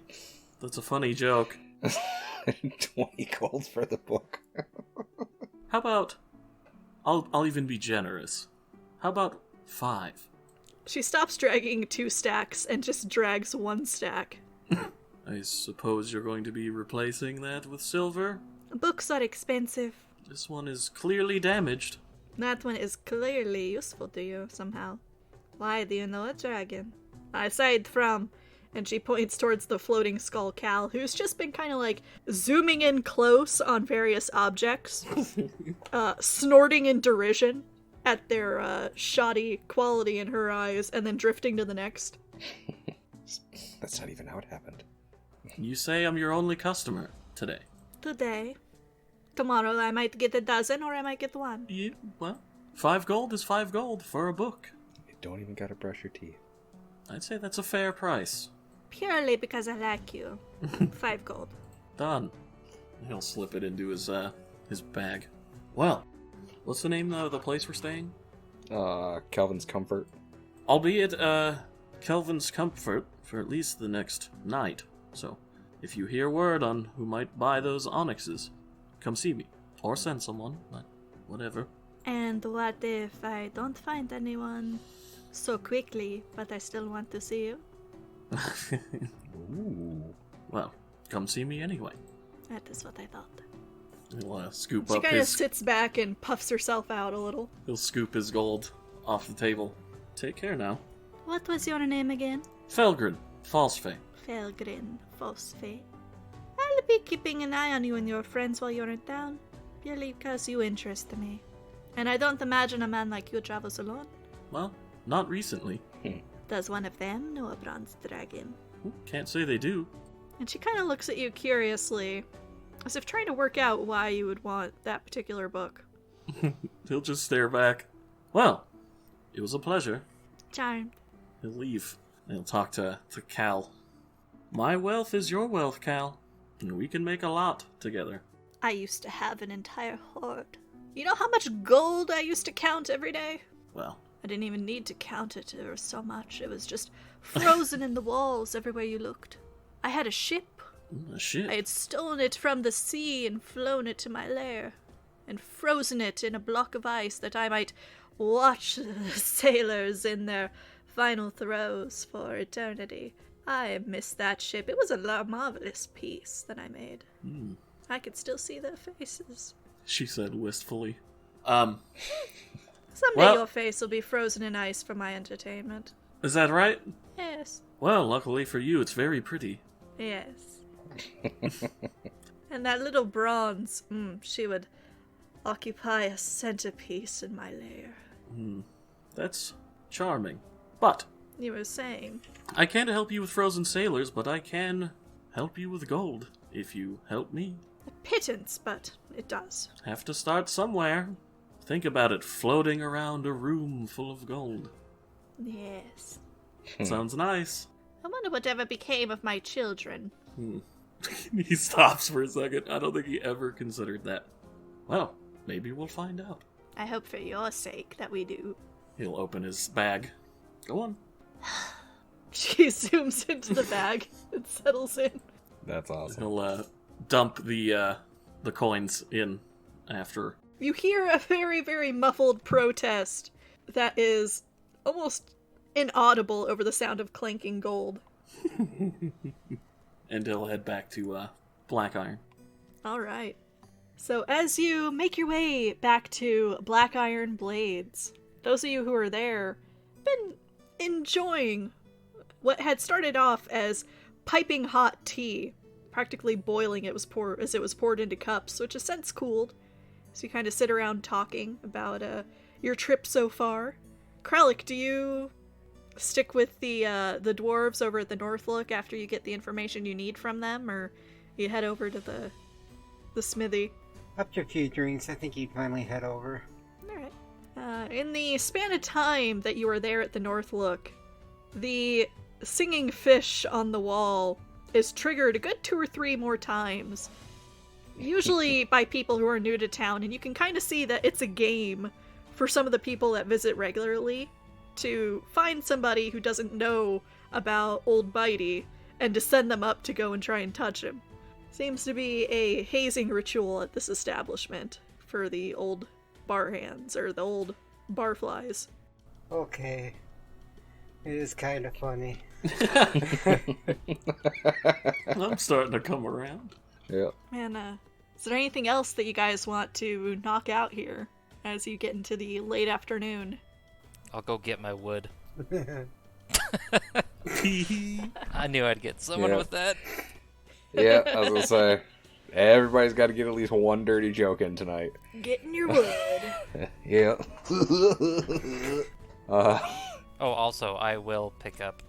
That's a funny joke. 20 gold for the book. How about... I'll even be generous. How about 5? She stops dragging 2 stacks and just drags 1 stack. I suppose you're going to be replacing that with silver? Books are expensive. This one is clearly damaged. That one is clearly useful to you somehow. Why do you know a dragon? Aside from... And she points towards the floating skull Cal, who's just been kind of like zooming in close on various objects, snorting in derision at their shoddy quality in her eyes, and then drifting to the next. That's not even how it happened. You say I'm your only customer today. Today. Tomorrow I might get a dozen or I might get 1. Yeah, well, 5 gold is 5 gold for a book. You don't even gotta brush your teeth. I'd say that's a fair price. Purely because I like you. 5 gold. Done. He'll slip it into his bag. Well, what's the name of the place we're staying? Kelvin's Comfort. Albeit, Kelvin's Comfort for at least the next night. So, if you hear word on who might buy those onyxes, come see me. Or send someone, but whatever. And what if I don't find anyone so quickly, but I still want to see you? Ooh. Well, come see me anyway. That is what I thought. He'll scoop She up kind of his... sits back and puffs herself out a little. He'll scoop his gold off the table. Take care now. What was your name again? Felgrin, Falsefey. Felgrin, Falsefey. I'll be keeping an eye on you and your friends while you're in town. Purely because you interest me. And I don't imagine a man like you travels alone. Well, not recently. Does one of them know a bronze dragon? Can't say they do. And she kind of looks at you curiously, as if trying to work out why you would want that particular book. He'll just stare back. Well, it was a pleasure. Charmed. He'll leave. He'll talk to Cal. My wealth is your wealth, Cal. And we can make a lot together. I used to have an entire hoard. You know how much gold I used to count every day? Well, I didn't even need to count it. There was so much. It was just frozen in the walls everywhere you looked. I had a ship. a ship. I had stolen it from the sea and flown it to my lair, and frozen it in a block of ice that I might watch the sailors in their final throes for eternity. I miss that ship. It was a marvelous piece that I made. I could still see their faces. She said wistfully. Someday Well- your face will be frozen in ice for my entertainment. Is that right? Yes. Well, luckily for you, it's very pretty. Yes. And that little bronze, she would occupy a centerpiece in my lair. That's charming. But You were saying. I can't help you with frozen sailors, but I can help you with gold, if you help me. A pittance, but it does. Have to start somewhere. Think about it, floating around a room full of gold. Yes. Sounds nice. I wonder whatever became of my children. He stops for a second. I don't think he ever considered that. Well, maybe we'll find out. I hope for your sake that we do. He'll open his bag. Go on. She zooms into the bag and settles in. That's awesome. He'll dump the coins in after. You hear a very, very muffled protest that is almost inaudible over the sound of clanking gold. And he'll head back to Black Iron. All right. So as you make your way back to Black Iron Blades, those of you who are there been enjoying what had started off as piping hot tea, practically boiling it was as it was poured into cups, which has since cooled. So you kind of sit around talking about your trip so far. Kralik, do you stick with the dwarves over at the Northlook after you get the information you need from them, or you head over to the smithy? After a few drinks, I think you'd finally head over. Alright. In the span of time that you were there at the Northlook, the singing fish on the wall is triggered a good 2 or 3 more times. Usually by people who are new to town, and you can kind of see that it's a game for some of the people that visit regularly to find somebody who doesn't know about Old Bitey and to send them up to go and try and touch him. Seems to be a hazing ritual at this establishment for the old bar hands, or the old barflies. Okay. It is kind of funny. I'm starting to come around. Yeah. And, is there anything else that you guys want to knock out here as you get into the late afternoon? I'll go get my wood. I knew I'd get someone Yeah. with that. Yeah, I was gonna say, everybody's got to get at least one dirty joke in tonight. Get in your wood. Yeah. Oh, also, I will pick up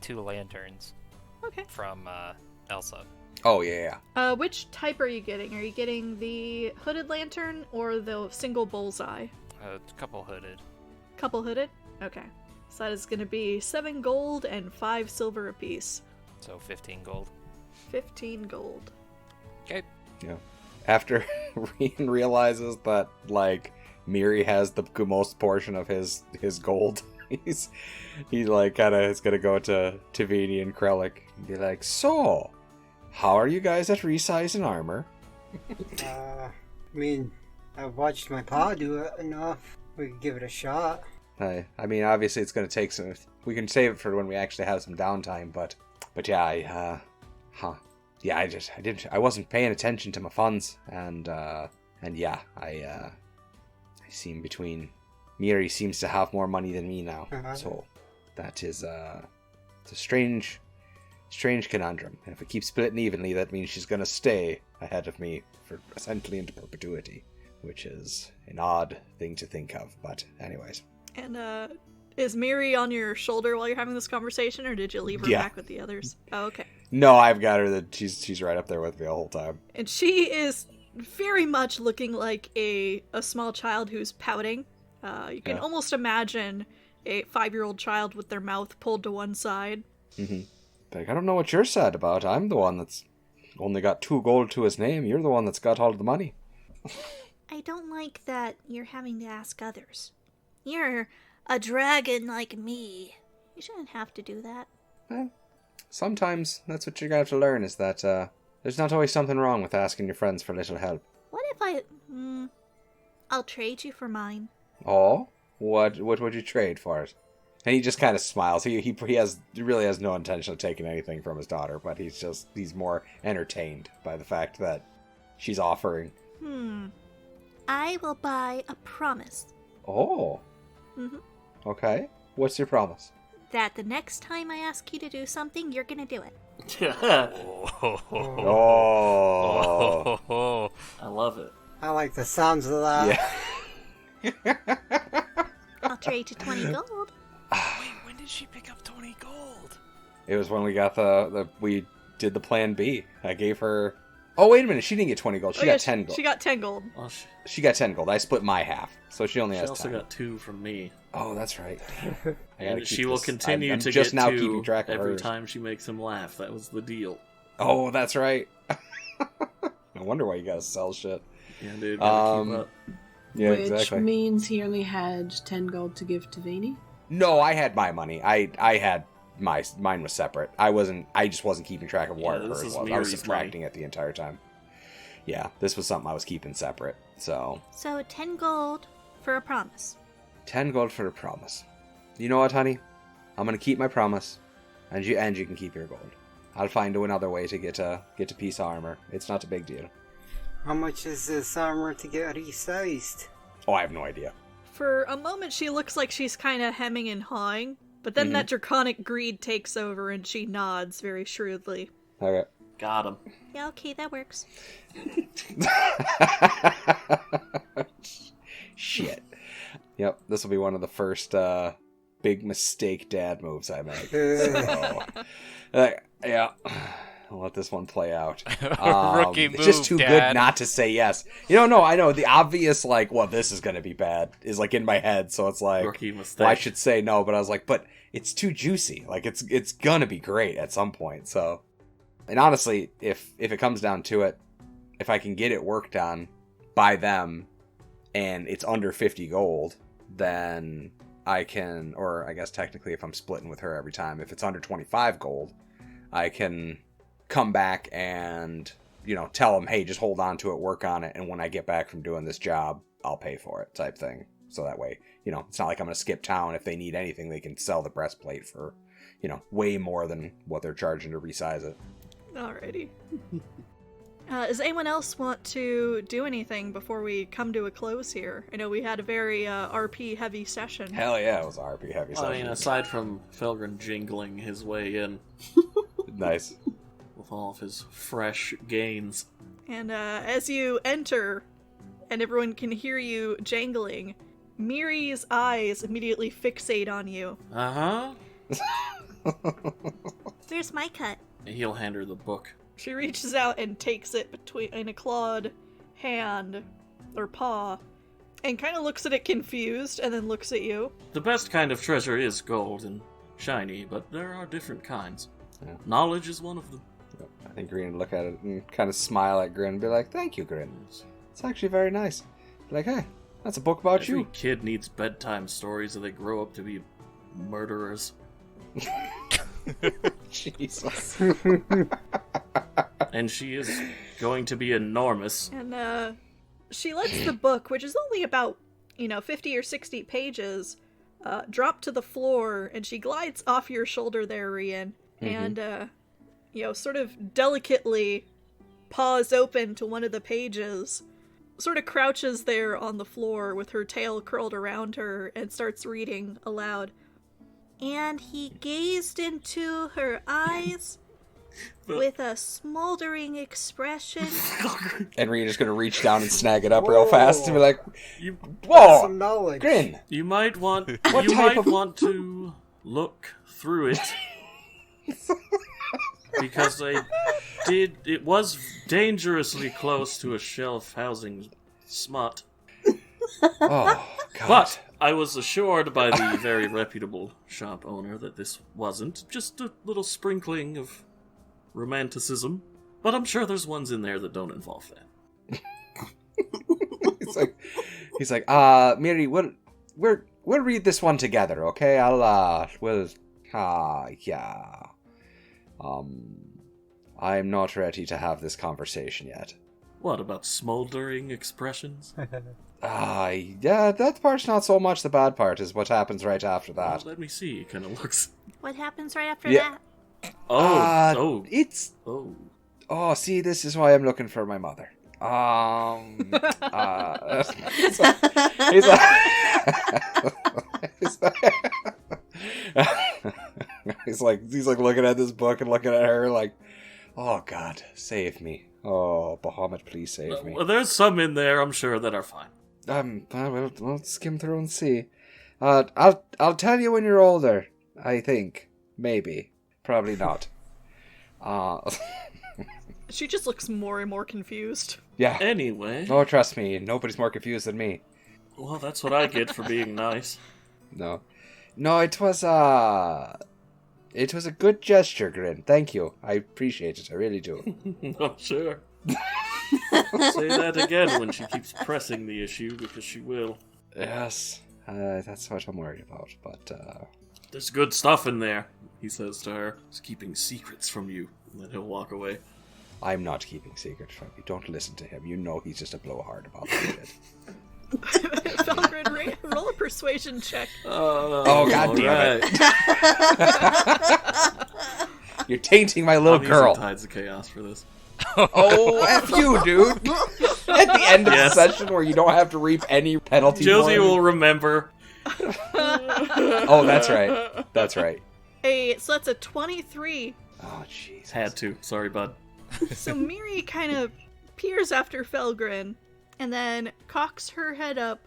2 lanterns Okay. from Elsa. Oh yeah. Which type are you getting? Are you getting the hooded lantern or the single bullseye? A couple hooded. Couple hooded? Okay. So that is going to be 7 gold and 5 silver apiece. So 15 gold. 15 gold. Okay. Yeah. After Rian realizes that Miri has the most portion of his gold, he kind of is gonna go to Tavini and Krellick and be like, "So, how are you guys at resizing armor?" I mean, I've watched my pa do it enough. We could give it a shot. I mean, obviously it's gonna take some. We can save it for when we actually have some downtime, but yeah, I wasn't paying attention to my funds, and yeah, I seem between. Miri seems to have more money than me now, so that is it's a strange conundrum. And if we keep splitting evenly, that means she's gonna stay ahead of me for essentially into perpetuity. which is an odd thing to think of, but anyways. And, is Miri on your shoulder while you're having this conversation, or did you leave her back with the others? Oh, okay. No, I've got her. That she's right up there with me the whole time. And she is very much looking like a small child who's pouting. You can almost imagine a 5-year-old child with their mouth pulled to one side. Mm-hmm. Like, I don't know what you're sad about. I'm the one that's only got 2 gold to his name. You're the one that's got all of the money. I don't like that you're having to ask others. You're a dragon like me. You shouldn't have to do that. Well, sometimes that's what you're going to have to learn, is that there's not always something wrong with asking your friends for a little help. What if I'll trade you for mine. Oh? What would you trade for it? And he just kind of smiles. He really has no intention of taking anything from his daughter, but he's more entertained by the fact that she's offering. I will buy a promise. Oh. Mm-hmm. Okay. What's your promise? That the next time I ask you to do something, you're gonna do it. Oh. I love it. I like the sounds of that. Yeah. I'll trade you 20 gold. Wait, when did she pick up 20 gold? It was when we got we did the plan B. I gave her... Oh, wait a minute. She didn't get 20 gold. She got 10 gold. She got 10 gold. Well, She got 10 gold. I split my half. So she only she has also 10. got 2 from me. Oh, that's right. And she will continue I'm to just get now 2 keeping track of every hers. time she makes him laugh. That was the deal. Oh, that's right. No wonder why you guys sell shit. Yeah, dude, gotta keep up. Yeah, Which exactly. means he only had 10 gold to give to Vini. No, I had my money. I had mine was separate. I just wasn't keeping track of what Yeah, this hers is was. I was Miri's subtracting it the entire time. Yeah, this was something I was keeping separate. So So 10 gold for a promise. 10 gold for a promise. You know what, honey? I'm gonna keep my promise, and you can keep your gold. I'll find another way to get a piece of armor. It's not a big deal. How much is this armor to get resized? Oh, I have no idea. For a moment, she looks like she's kind of hemming and hawing, but then that draconic greed takes over and she nods very shrewdly. Okay. Got him. Yeah, okay, that works. Shit. Yep, this will be one of the first big mistake dad moves I make. So, yeah, I'll let this one play out. Rookie it's just move, too Dad. good not to say yes. No, I know the obvious, like, well, this is going to be bad is like in my head. So it's like, Rookie mistake. well, I should say no, but I was like, but it's too juicy. Like it's going to be great at some point. So, and honestly, if it comes down to it, if I can get it worked on by them and it's under 50 gold, then I can, or I guess technically if I'm splitting with her every time, if it's under 25 gold, I can come back and, tell them, hey, just hold on to it, work on it, and when I get back from doing this job, I'll pay for it, type thing. So that way, it's not like I'm going to skip town. If they need anything, they can sell the breastplate for, way more than what they're charging to resize it. Alrighty. Does anyone else want to do anything before we come to a close here? I know we had a very RP heavy session. Hell yeah, it was a RP heavy session. I mean, aside from Felgren jingling his way in Nice. with all of his fresh gains. And as you enter, and everyone can hear you jangling, Miri's eyes immediately fixate on you. Uh-huh. Where's my cut? He'll hand her the book. She reaches out and takes it in a clawed hand or paw and kind of looks at it confused and then looks at you. The best kind of treasure is gold and shiny, but there are different kinds. Yeah. Knowledge is one of them. I think Grin would look at it and kind of smile at Grin and be like, thank you, Grin. It's actually very nice. Be like, hey, that's a book about Every you. kid needs bedtime stories, or they grow up to be murderers. Jesus. And she is going to be enormous. And she lets the book, which is only about, 50 or 60 pages, drop to the floor, and she glides off your shoulder there, Rian, and, sort of delicately paws open to one of the pages, sort of crouches there on the floor with her tail curled around her, and starts reading aloud. And he gazed into her eyes, with a smoldering expression. And we're just gonna reach down and snag it up real fast and be like, You, That's whoa, some knowledge. Grin. you might want What you type might of- want to look through it. Because it was dangerously close to a shelf housing smut. Oh, God. But I was assured by the very reputable shop owner that this wasn't just a little sprinkling of romanticism. But I'm sure there's ones in there that don't involve that. he's like, Miri, we'll read this one together, okay? Yeah. I'm not ready to have this conversation yet. What about smoldering expressions? Yeah, that part's not so much the bad part, is what happens right after Well, that. let me see. He kind of looks. What happens right after Yeah. that? Oh, see, this is why I'm looking for my mother. He's like looking at this book and looking at her like, oh God, save me. Oh, Bahamut, please save me. Well, there's some in there, I'm sure, that are fine. We'll skim through and see. I'll tell you when you're older. I think, maybe, probably not. She just looks more and more confused. Yeah. Anyway. Oh, trust me, nobody's more confused than me. Well, that's what I get for being nice. No, it was a good gesture, Grin. Thank you. I appreciate it. I really do. I'm sure. Say that again when she keeps pressing the issue, because she will. Yes, that's what I'm worried about. But There's good stuff in there, he says to her. He's keeping secrets from you. And then he'll walk away. I'm not keeping secrets from you. Don't listen to him. You know he's just a blowhard about that shit. Felgrin, roll a persuasion check. Oh, God damn it. You're tainting my little I'm girl. using Tides of Chaos for this. Oh, F you, dude. At the end of Yes. the session where you don't have to reap any penalty. Josie for it. will remember. Oh, that's right. That's right. So that's a 23. Oh, jeez. Had to. Sorry, bud. So Miri kind of peers after Felgrin and then cocks her head up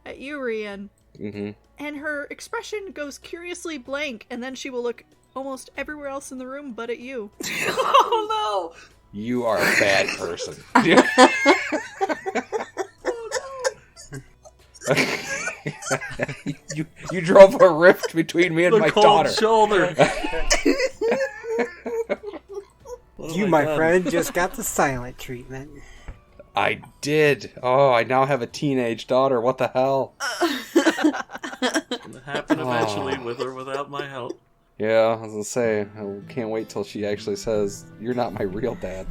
at Urian. Mm-hmm. And her expression goes curiously blank, and then she will look almost everywhere else in the room but at you. Oh You are a bad person. you drove a rift between me and The my cold daughter. shoulder. What have You, I my done? friend, just got the silent treatment. I did. Oh, I now have a teenage daughter. What the hell? It'll happen eventually, with or without my help. Yeah, I was gonna say, I can't wait till she actually says, "You're not my real dad."